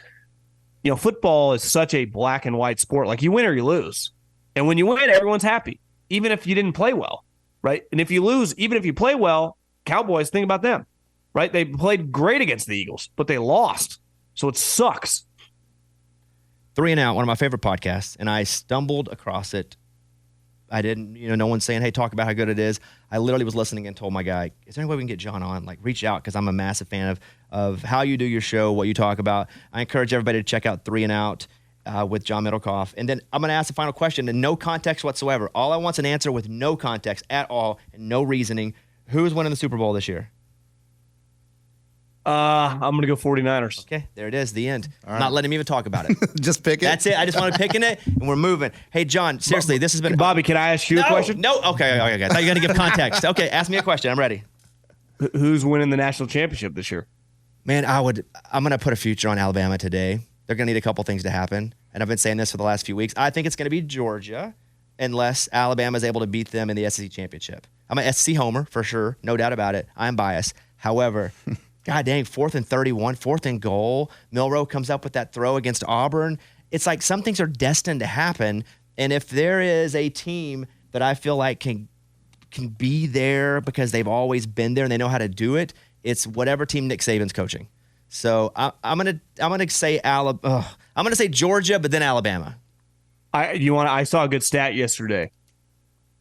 football is such a black and white sport. Like you win or you lose. And when you win, everyone's happy, even if you didn't play well, right? And if you lose, even if you play well, Cowboys, think about them, right? They played great against the Eagles, but they lost. So it sucks. 3 and Out, one of my favorite podcasts, and I stumbled across it I didn't, no one's saying, hey, talk about how good it is. I literally was listening and told my guy, is there any way we can get John on? Like, reach out, because I'm a massive fan of how you do your show, what you talk about. I encourage everybody to check out 3 and Out with John Middlekauff. And then I'm going to ask the final question in no context whatsoever. All I want's an answer with no context at all and no reasoning. Who's winning the Super Bowl this year? I'm going to go 49ers. Okay, there it is, the end. I'm not letting him even talk about it. Just pick it. That's it. I just wanted picking it, and we're moving. Hey, John, seriously, this has been... Bobby, can I ask you a question? No. Okay. I thought you were going to give context. Okay, ask me a question. I'm ready. Who's winning the national championship this year? Man, I'm going to put a future on Alabama today. They're going to need a couple things to happen, and I've been saying this for the last few weeks. I think it's going to be Georgia unless Alabama is able to beat them in the SEC championship. I'm an SEC homer, for sure. No doubt about it. I'm biased. However... God dang, 4th and 31, 4th and goal. Milroe comes up with that throw against Auburn. It's like some things are destined to happen. And if there is a team that I feel like can be there because they've always been there and they know how to do it, it's whatever team Nick Saban's coaching. So I'm gonna say I'm gonna say Georgia, but then Alabama. I saw a good stat yesterday.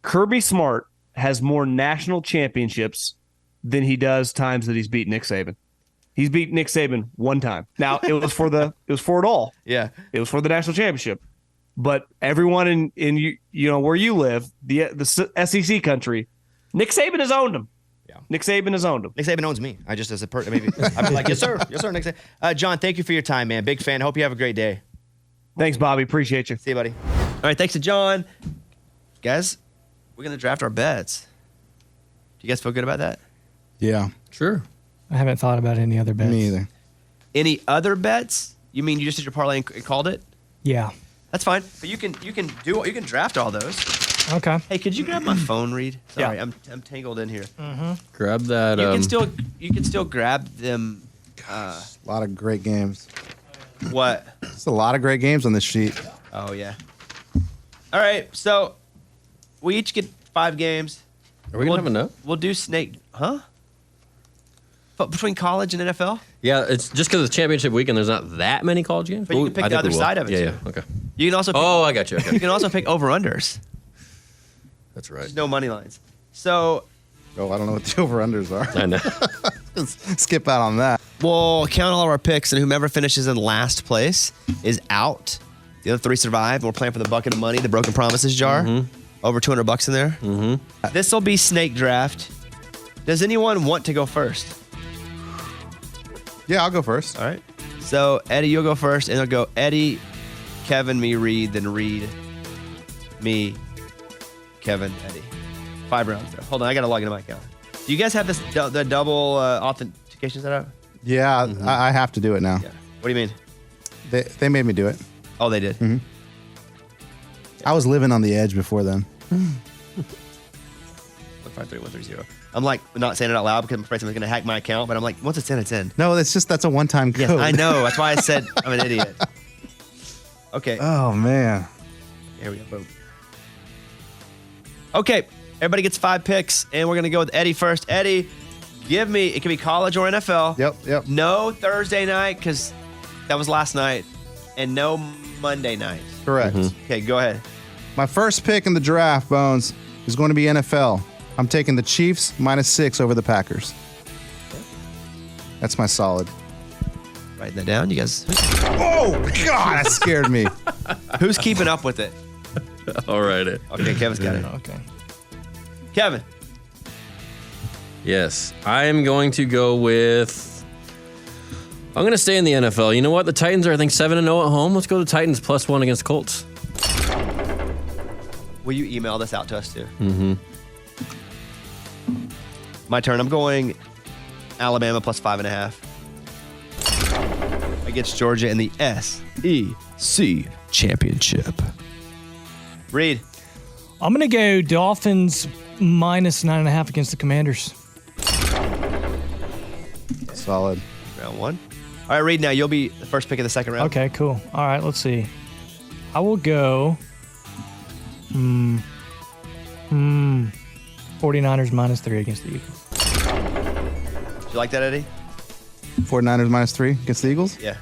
Kirby Smart has more national championships than he does times that he's beat Nick Saban. He's beat Nick Saban 1 time. Now it was for it all. Yeah, it was for the national championship. But everyone in where you live, the SEC country, Nick Saban has owned him. Yeah, Nick Saban has owned him. Nick Saban owns me. I just as a person, maybe I'd be like, yes sir, Nick Saban. John, thank you for your time, man. Big fan. Hope you have a great day. Thanks, Bobby. Appreciate you. See you, buddy. All right, thanks to John. Guys, we're gonna draft our bets. Do you guys feel good about that? Yeah. Sure. I haven't thought about any other bets. Me either. Any other bets? You mean you just did your parlay and called it? Yeah. That's fine. But you can draft all those. Okay. Hey, could you grab my phone, Reed? Sorry, Yeah. I'm tangled in here. Grab that. You can still grab them. A lot of great games. What? There's a lot of great games on this sheet. Oh yeah. All right, so we each get 5 games. Are we gonna have a note? We'll do snake, huh? But between college and NFL, Yeah, it's just because it's championship weekend. There's not that many college games. But you can pick I the think other we will. side of it, Yeah, too. yeah. Okay. you can also pick, Oh, I got you. Okay. you can also pick over unders. That's right. There's no money lines. So Oh, I don't know what the over-unders are. I know. Skip out on that. we'll count all of our picks, and whomever finishes in last place is out. The other 3 survive. We're playing for the bucket of money, the Broken Promises jar. Over $200 in there. Mm-hmm. This will be snake draft. Does anyone want to go first? Yeah, I'll go first. All right. So Eddie, you'll go first, and it'll go Eddie, Kevin, me, Reed, then Reed, me, Kevin, Eddie. 5 rounds there. Hold on, I gotta log into my account. Do you guys have this the double authentication set up? Yeah, I have to do it now. Yeah. What do you mean? They made me do it. Oh, they did. I was living on the edge before then. 153130. I'm like not saying it out loud because I'm afraid someone's gonna hack my account. But I'm like, once it's in, it's in. No, that's a one-time code. Yes, I know. That's why I said I'm an idiot. Okay. Oh man. Here we go. Boom. Okay. Everybody gets 5 picks, and we're gonna go with Eddie first. Eddie, give me. It can be college or NFL. Yep. No Thursday night because that was last night, and no Monday night. Correct. Okay, go ahead. My first pick in the draft, Bones, is going to be NFL. I'm taking the Chiefs -6 over the Packers. That's my solid. Writing that down, you guys. Oh God, that scared me. Who's keeping up with it? All right. Okay, Kevin's got it. Okay. Kevin. Yes, I am going to go with. I'm going to stay in the NFL. You know what? The Titans are, I think, 7-0 at home. Let's go to Titans +1 against Colts. Will you email this out to us too? Mm-hmm. My turn. I'm going Alabama +5.5 against Georgia in the SEC championship. Reed. I'm going to go Dolphins -9.5 against the Commanders. Solid. Round 1. All right, Reed, now you'll be the first pick of the second round. Okay, cool. All right, let's see. I will go 49ers -3 against the Eagles. Did you like that, Eddie? 49ers -3 against the Eagles? Yeah.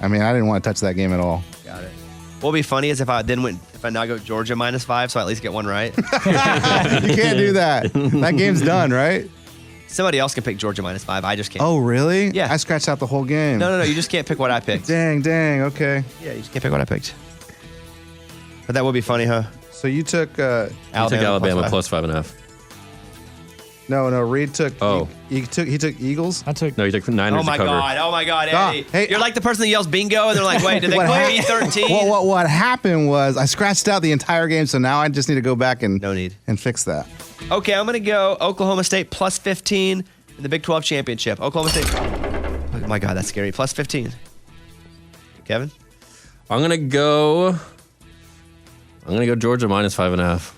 I mean, I didn't want to touch that game at all. Got it. What would be funny is if I then went if I now go Georgia -5, so I at least get one right? You can't do that. That game's done, right? Somebody else can pick Georgia -5. I just can't. Oh, really? Yeah. I scratched out the whole game. No. You just can't pick what I picked. Dang. Okay. Yeah, you just can't pick what I picked. But that would be funny, huh? So you took. You took Alabama +5. +5.5. No. Reed took. Oh. He took Eagles. I took. No, you took Niners Oh my to cover. God, Ah, Eddie. hey, You're like the person that yells bingo, and they're like, wait, did they What play hap- me 13? Well, what happened was I scratched out the entire game, so now I just need to go back and No need. and fix that. Okay, I'm going to go Oklahoma State +15 in the Big 12 championship. Oklahoma State. Oh my God, that's scary. +15. Kevin? I'm gonna go Georgia -5.5.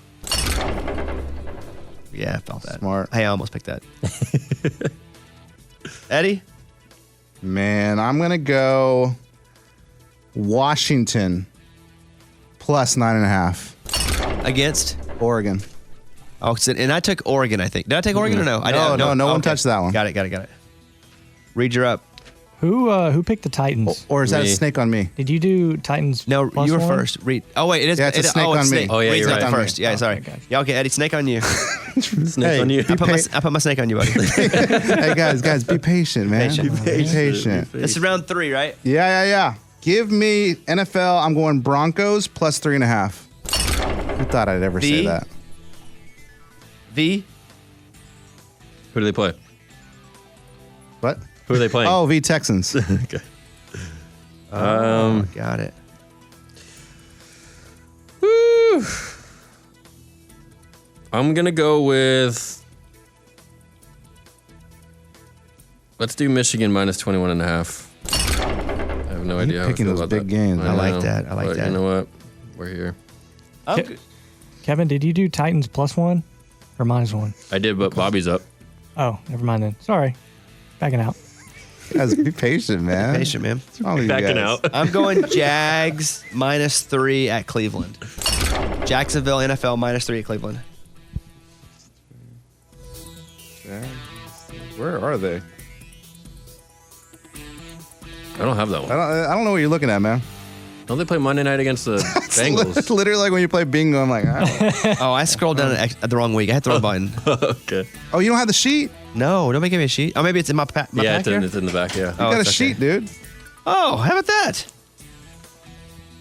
Yeah, I felt that. Smart. Hey, I almost picked that. Eddie? Man, I'm gonna go Washington +9.5. Against? Oregon. Oh, and I took Oregon, I think. Did I take Oregon or no? I No, didn't. no one Okay. touched that one. Got it. Read your up. Who picked the Titans? Or is that a Me. snake on me? Did you do Titans? No, plus you were one? first. Read. Oh, wait, it is. Yeah, it's a snake on me. snake. Oh, yeah, Reed's you're not right. first. Yeah, sorry. okay. Yeah, okay, Eddie, snake on you. Snake Hey, on you. I put my snake on you, buddy. Hey guys, be patient, man. Patient. Be patient. This is round 3, right? Yeah. Give me NFL. I'm going Broncos +3.5. Who thought I'd ever say V? that? V? Who do they play? What? Who are they playing? Oh, V Texans. Okay. Got it. Woo. I'm gonna go with. Let's do Michigan -21.5. I have no idea how I picking feel those about big that. games. I like know, that. I like but that. You know what? We're here. Kevin, did you do Titans +1 or -1? I did, but Bobby's up. Oh, never mind then. Sorry. Backing out. Guys, be patient, man. Patient, man. What's wrong with you Backing guys? out. I'm going Jags -3 at Cleveland. Jacksonville NFL -3 at Cleveland. Where are they? I don't have that one. I don't know what you're looking at, man. Don't they play Monday night against the It's Bengals? literally like when you play bingo. I'm like, I don't- Oh, I scrolled down at the wrong week. I hit the wrong button. Okay. oh, you don't have the sheet? No, nobody gave me a sheet. Oh, maybe it's in my pack Yeah, here? it's in the back. Yeah. You got a it's okay. sheet, dude. Oh, how about that?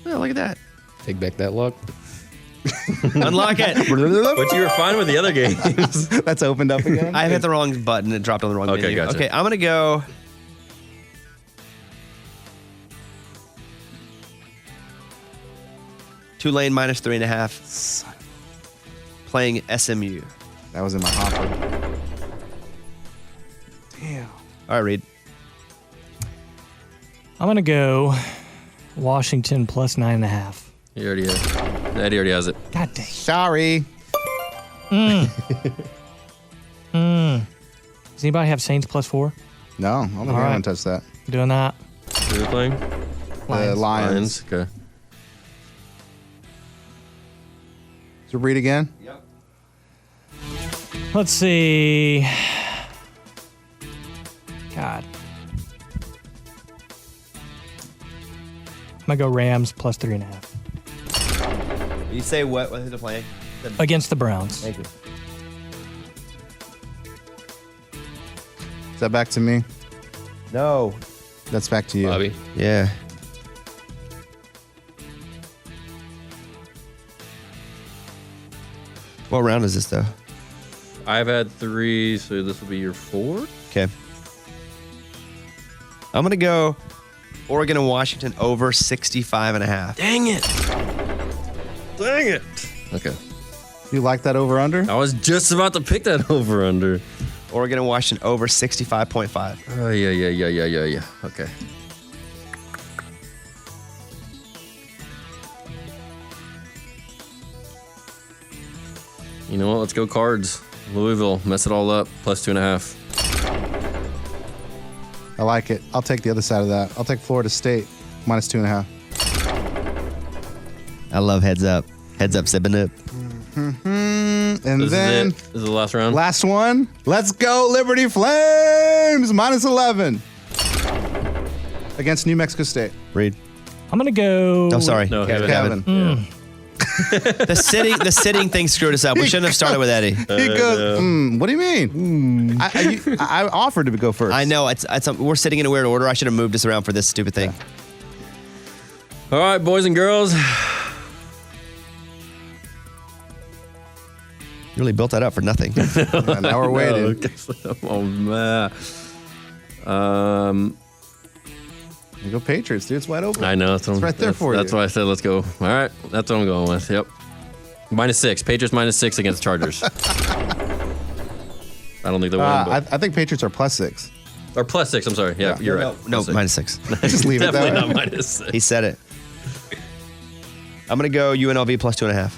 Oh, look at that. Take back that luck. Unlock it. But you were fine with the other games. That's opened up again. I hit the wrong button and dropped on the wrong Okay, menu. gotcha. Okay, I'm going to go... Tulane -3.5. Playing SMU. That was in my hopper. Damn. All right, Reed. I'm gonna go Washington +9.5. He already has. Eddie already has it. God dang. Sorry. Does anybody have Saints +4? No, I don't think All right. anyone touched that. Doing that. Who are they playing? The Lions. Lions. Okay. So read again. Yep. Let's see. God. I'm gonna go Rams +3.5 You say what? Who's they're playing? against the Browns. Thank you. Is that back to me? No. That's back to you. Bobby. Yeah. What round is this, though? I've had 3, so this will be your 4th. Okay. I'm going to go Oregon and Washington over 65.5. Dang it. Dang it. Okay. You like that over under? I was just about to pick that over under. Oregon and Washington over 65.5. Oh, yeah. Okay. You know what? Let's go Cards. Louisville, mess it all up. +2.5. I like it. I'll take the other side of that. I'll take Florida State -2.5. I love heads up. Heads up, sipping up. And This then is it. This is the last round. last one. Let's go Liberty Flames -11 against New Mexico State. Read. I'm gonna go. Oh, sorry. No, Kevin. Kevin. The sitting thing screwed us up. We shouldn't have started with Eddie. He goes, what do you mean? I offered to go first. I know we're sitting in a weird order. I should have moved us around for this stupid thing. All right, boys and girls. You really built that up for nothing. Now we're waiting. Oh man. You go Patriots, dude. It's wide open. I know. It's right there for you. That's why I said let's go. All right. That's what I'm going with. Yep. -6. Patriots -6 against Chargers. I don't think they win. I think Patriots are +6. Or +6. I'm sorry. Yeah, you're right. No, +6. -6. Just leave it there. Definitely not -6. He said it. I'm going to go UNLV +2.5.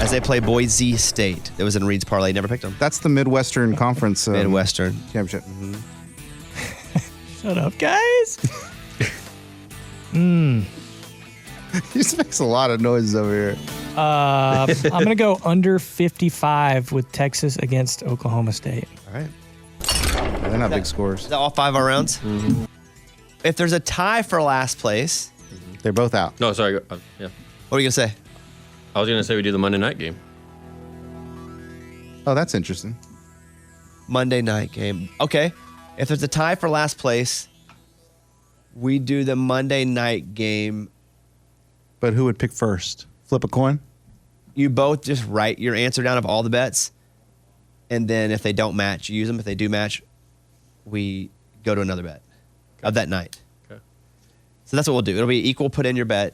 As they play Boise State. That was in Reed's parlay. Never picked them. That's the Midwestern Conference Midwestern. Championship. Shut up, guys. He just makes a lot of noises over here. I'm going to go under 55 with Texas against Oklahoma State. All right. They're not big scores. Is that all 5 of our rounds? Mm-hmm. If there's a tie for last place, They're both out. No, sorry. Yeah. what are you going to say? I was going to say we do the Monday night game. Oh, that's interesting. Monday night game. Okay. If there's a tie for last place, we do the Monday night game. But who would pick first? Flip a coin? You both just write your answer down of all the bets. And then if they don't match, you use them. If they do match, we go to another bet of that night. Okay. So that's what we'll do. It'll be equal. Put in your bet.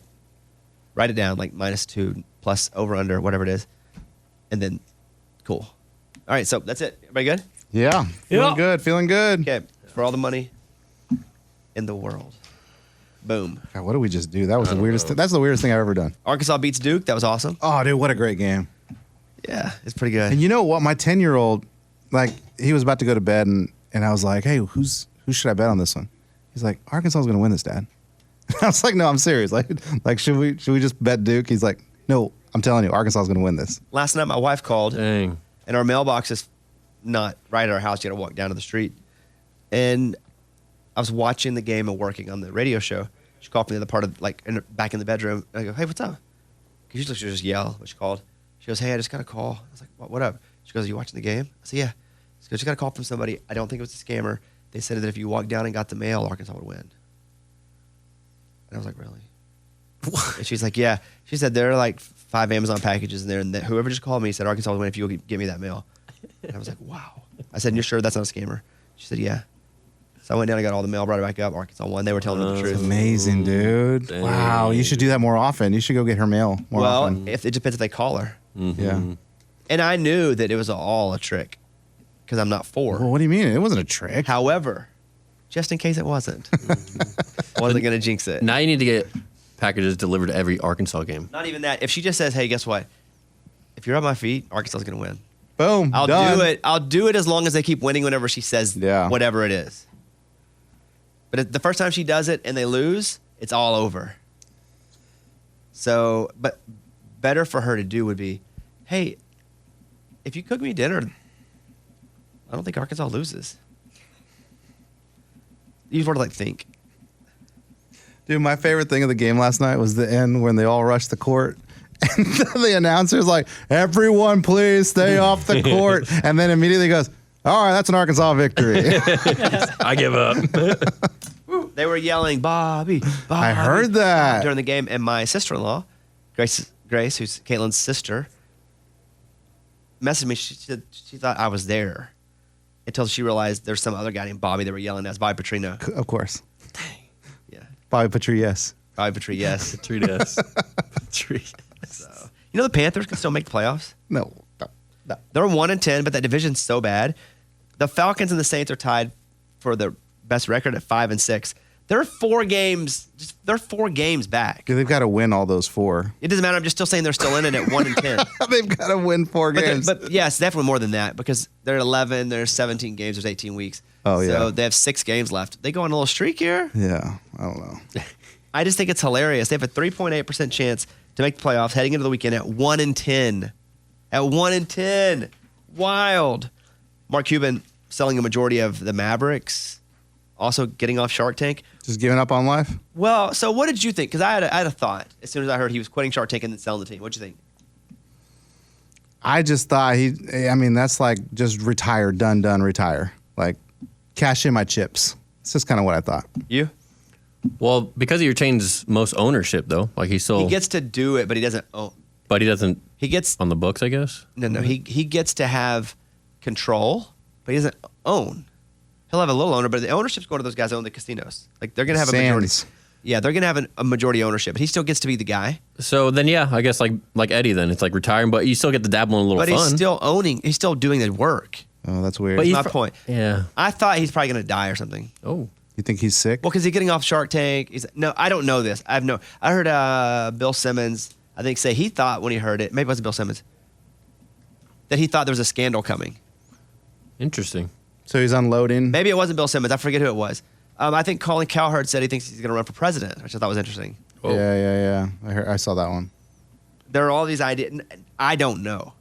Write it down, like -2, plus, over, under, whatever it is. And then, cool. All right, so that's it. Everybody good? Yeah. Feeling good. Feeling good. Okay, for all the money in the world. Boom. God, what did we just do? That was the weirdest thing. That's the weirdest thing I've ever done. Arkansas beats Duke. That was awesome. Oh, dude, what a great game. Yeah, it's pretty good. And you know what? My 10-year-old, like, he was about to go to bed, and I was like, hey, who should I bet on this one? He's like, Arkansas is going to win this, Dad. I was like, no, I'm serious. Like, should we just bet Duke? He's like, no, I'm telling you, Arkansas is going to win this. Last night, my wife called, Dang. and our mailbox is not right at our house. You got to walk down to the street. And I was watching the game and working on the radio show. She called from the other part of, back in the bedroom. And I go, hey, what's up? Because usually she'll just yell, but she called. She goes, hey, I just got a call. I was like, what up? She goes, are you watching the game? I said, yeah. She goes, she got a call from somebody. I don't think it was a scammer. They said that if you walked down and got the mail, Arkansas would win. And I was like, really? What? And she's like, yeah. She said there are like 5 Amazon packages in there, and whoever just called me said Arkansas would win if you give me that mail. And I was like, wow. I said, you're sure that's not a scammer? She said, yeah. So I went down and got all the mail, brought it back up. Arkansas won. They were telling me the truth. Amazing, dude. Dang. Wow, you should do that more often. You should go get her mail more often. Well, if it depends if they call her. Yeah. And I knew that it was all a trick because I'm not 4. Well, what do you mean? It wasn't a trick. However, just in case it wasn't, wasn't going to jinx it. Now you need to get packages delivered to every Arkansas game. Not even that. If she just says, hey, guess what? If you're on my feet, Arkansas is going to win. Boom. I'll done. do it. I'll do it as long as they keep winning whenever she says whatever it is. But the first time she does it and they lose, it's all over. So, but better for her to do would be, hey, if you cook me dinner, I don't think Arkansas loses. You sort of think. Dude, my favorite thing of the game last night was the end when they all rushed the court. And the announcer's like, everyone please stay off the court. And then immediately goes, all right, that's an Arkansas victory. I give up. They were yelling, Bobby. I heard that. During the game. And my sister-in-law, Grace, who's Caitlin's sister, messaged me. She said she thought I was there until she realized there's some other guy named Bobby they were yelling at. Bobby Petrino. Of course. Yeah. Bobby Petrie, yes. Bobby Petrie, yes. Treat us. So, you know the Panthers can still make the playoffs? No. They're 1-10, but that division's so bad. The Falcons and the Saints are tied for the best record at 5-6. They're 4 games. They're 4 games back. They've got to win all those 4. It doesn't matter. I'm just still saying they're still in it at 1-10. They've got to win 4 games. But yes, definitely more than that because they're at 11. There's 17 games. There's 18 weeks. Oh, yeah. So they have 6 games left. They go on a little streak here. Yeah, I don't know. I just think it's hilarious. They have a 3.8% chance to make the playoffs heading into the weekend at 1-10. At 1-10. Wild. Mark Cuban selling a majority of the Mavericks also getting off Shark Tank. Just giving up on life? Well, so what did you think? Because I had a thought as soon as I heard he was quitting Shark Tank and then selling the team. What'd you think? I just thought that's like just retire, done, retire. Like cash in my chips. It's just kind of what I thought. You? Well, because he retains most ownership, though. Like he gets to do it, but he doesn't own. But he doesn't. He gets on the books, I guess. No. He gets to have control, but he doesn't own. He'll have a little owner, but the ownership's going to those guys that own the casinos. Like they're gonna have a majority. Yeah, they're gonna have a majority ownership, but he still gets to be the guy. So then, yeah, I guess like Eddie, then it's like retiring, but you still get to dabble in a little But fun. he's still owning. He's still doing the work. Oh, that's weird. But That's he's my point. Yeah. I thought he's probably gonna die or something. Oh. You think he's sick? Well, because he's getting off Shark Tank. No, I don't know this. I heard Bill Simmons, I think, say he thought when he heard it, maybe it wasn't Bill Simmons, that he thought there was a scandal coming. Interesting. So he's unloading. Maybe it wasn't Bill Simmons. I forget who it was. I think Colin Cowherd said he thinks he's going to run for president, which I thought was interesting. Oh. Yeah. I saw that one. There are all these ideas. I don't know.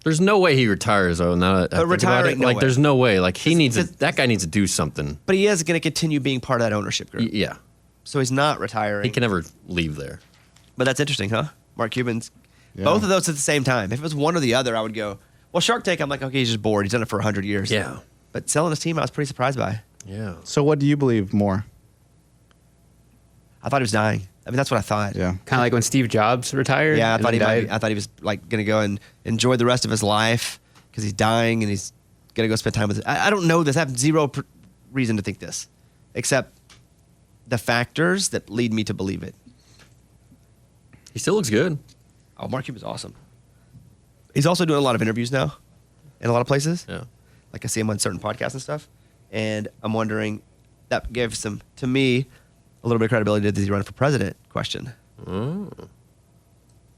There's no way he retires, though. Now that I think about retiring, it. no like, way. there's no way. Like, that guy needs to do something. But he is going to continue being part of that ownership group. Yeah. So he's not retiring. He can never leave there. But that's interesting, huh? Mark Cuban's. Yeah. Both of those at the same time. If it was one or the other, I would go, well, Shark Tank, I'm like, okay, he's just bored. He's done it for 100 years. Yeah. But selling his team, I was pretty surprised by. Yeah. So what do you believe more? I thought he was dying. I mean, that's what I thought. Yeah. Kind of like when Steve Jobs retired. Yeah, I and thought then died. he was like going to go and enjoy the rest of his life because he's dying and he's going to go spend time with. I don't know this. I have zero reason to think this, except the factors that lead me to believe it. He still looks good. Oh, Mark Cuban's awesome. He's also doing a lot of interviews now, in a lot of places. Yeah. Like I see him on certain podcasts and stuff, and I'm wondering that gives some to me a little bit of credibility to does he run for president question. Been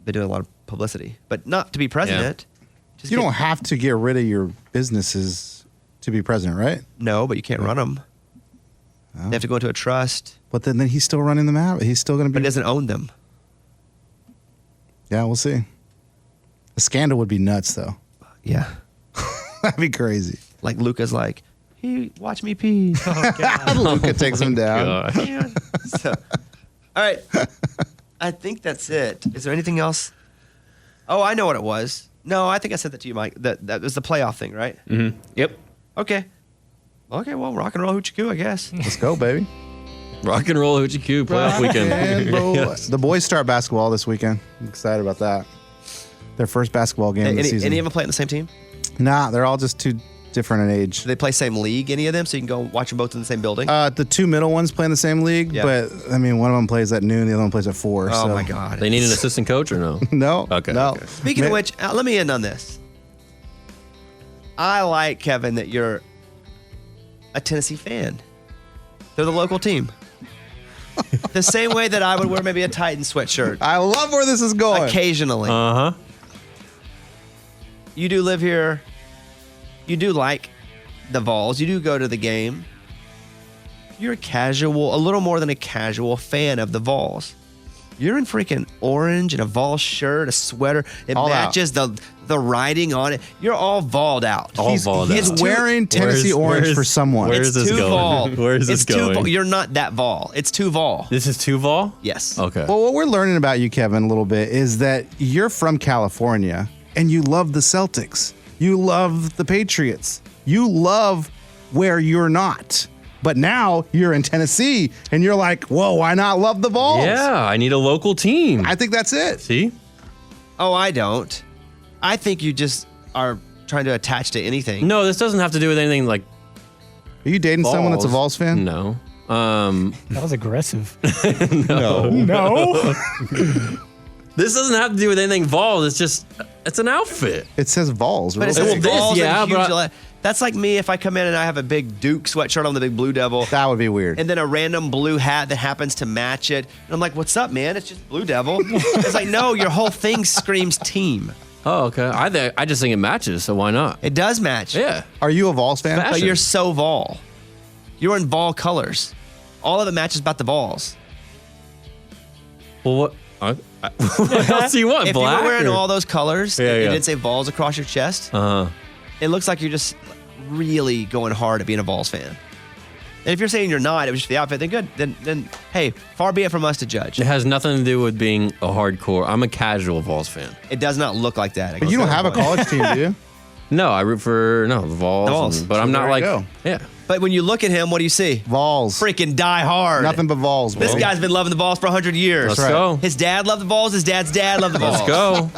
doing a lot of publicity, but not to be president. Just You don't have to get rid of your businesses to be president, right? No, but you can't run them. They have to go into a trust, But then he's still running them out. He's still going to but be. he doesn't own them. Yeah, we'll see. A scandal would be nuts, though. Yeah, That'd be crazy. like Luca's like, he watch me pee. Luca takes him down. God. So, all right, I think that's it. Is there anything else? Oh, I know what it was. No, I think I said that to you, Mike. That was the playoff thing, right? Mm-hmm. Yep. Okay. Okay, well, rock and roll hoochie coo, I guess. Let's go, baby. Rock and roll hoochie coo playoff weekend. And roll. The boys start basketball this weekend. I'm excited about that. Their first basketball game of the season. Any of them play on the same team? Nah, they're all just too different in age. Do they play same league, any of them? So you can go watch them both in the same building? The two middle ones play in the same league, Yeah. but I mean, one of them plays at noon, the other one plays at 4. Oh, so. my God. They need an assistant coach or no? No. Okay, No. okay. Speaking of which, let me end on this. I like, Kevin, that you're a Tennessee fan. They're the local team. The same way that I would wear maybe a Titans sweatshirt I love where this is going. occasionally. Uh huh. You do live here. You do like the Vols. You do go to the game. You're a little more than a casual fan of the Vols. You're in freaking orange and a Vol shirt, a sweater. It All matches the writing on it. You're all Volled out. All Volled He's out. wearing Tennessee orange for someone. Where's this too going? Vol. Where is this It's too going? Vol. You're not that Vol. It's too Vol. This is two Vol? Yes. Okay. Well, what we're learning about you, Kevin, a little bit is that you're from California and you love the Celtics. You love the Patriots. You love where you're not. But now you're in Tennessee and you're like, whoa, why not love the Vols? Yeah, I need a local team. I think that's it. See? Oh, I don't. I think you just are trying to attach to anything. No, this doesn't have to do with anything like Are you dating someone that's a Vols. Vols fan? No. That was aggressive. No. No. This doesn't have to do with anything Vols. it's an outfit. It says Vols. But it really. says this, Vols yeah, and huge but le- That's like me if I come in and I have a big Duke sweatshirt on the big Blue Devil. That would be weird. And then a random blue hat that happens to match it. And I'm like, what's up, man? It's just Blue Devil. It's like, no, your whole thing screams team. Oh, okay. I just think it matches, so why not? It does match. Yeah. Are you a Vols fan? Fashion. But you're so Vol. You're in Vol colors. All of it matches about the Vols. Well, what? What else do you want? If Black? you were wearing or- all those colors, Yeah, and yeah. it did say Vols across your chest, Uh-huh. it looks like you're just really going hard at being a Vols fan. And if you're saying you're not, it was just the outfit, then good. Then hey, far be it from us to judge. It has nothing to do with being a hardcore. I'm a casual Vols fan. It does not look like that. But you don't have a college team, do you? No, I root for the Vols. But I'm So not there like you go. yeah. But when you look at him, what do you see? Vols. Freaking die hard. Nothing but Vols, bro. This guy's been loving the Vols for 100 years. Let's go. His dad loved the Vols. His dad's dad loved the Vols. Let's go.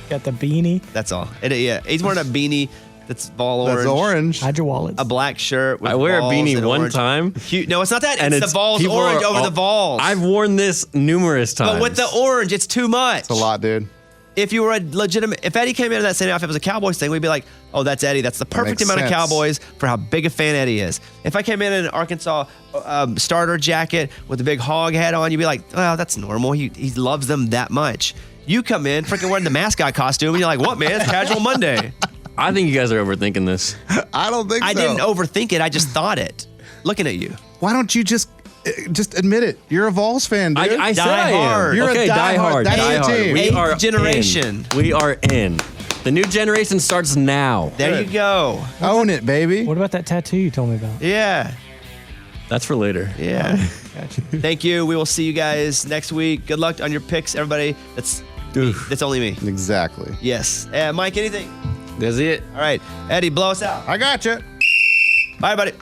Got the beanie, That's all. Yeah, he's wearing a beanie that's Vol orange. That's orange. hide your wallets. A black shirt with I wear a balls beanie and one orange. time. Cute. No, it's not that. And It's the Vols people orange are over all- the Vols. I've worn this numerous times. But with the orange, it's too much. It's a lot, dude. If you were a legitimate, if Eddie came in that same outfit, it was a Cowboys thing, we'd be like, oh, that's Eddie. That's the perfect makes amount sense. of Cowboys for how big a fan Eddie is. If I came in an Arkansas starter jacket with a big hog head on, you'd be like, well, that's normal. He loves them that much. You come in freaking wearing the mascot costume, and you're like, what, man? It's Casual Monday. I think you guys are overthinking this. I don't think I so. didn't overthink it. I just thought it. Looking at you. Why don't you just admit it? You're a Vols fan, dude. I said Die I am. hard. You're a okay, die die hard. hard. That's Die your hard. team. We Eighth are generation. In. We are in. The new generation starts now. There you go. Own it, baby. What about that tattoo you told me about? Yeah. That's for later. Yeah. Gotcha. Thank you. We will see you guys next week. Good luck on your picks, everybody. That's only me. Exactly. Yes. Mike, anything? That's it. All right. Eddie, blow us out. I got you. Bye, everybody.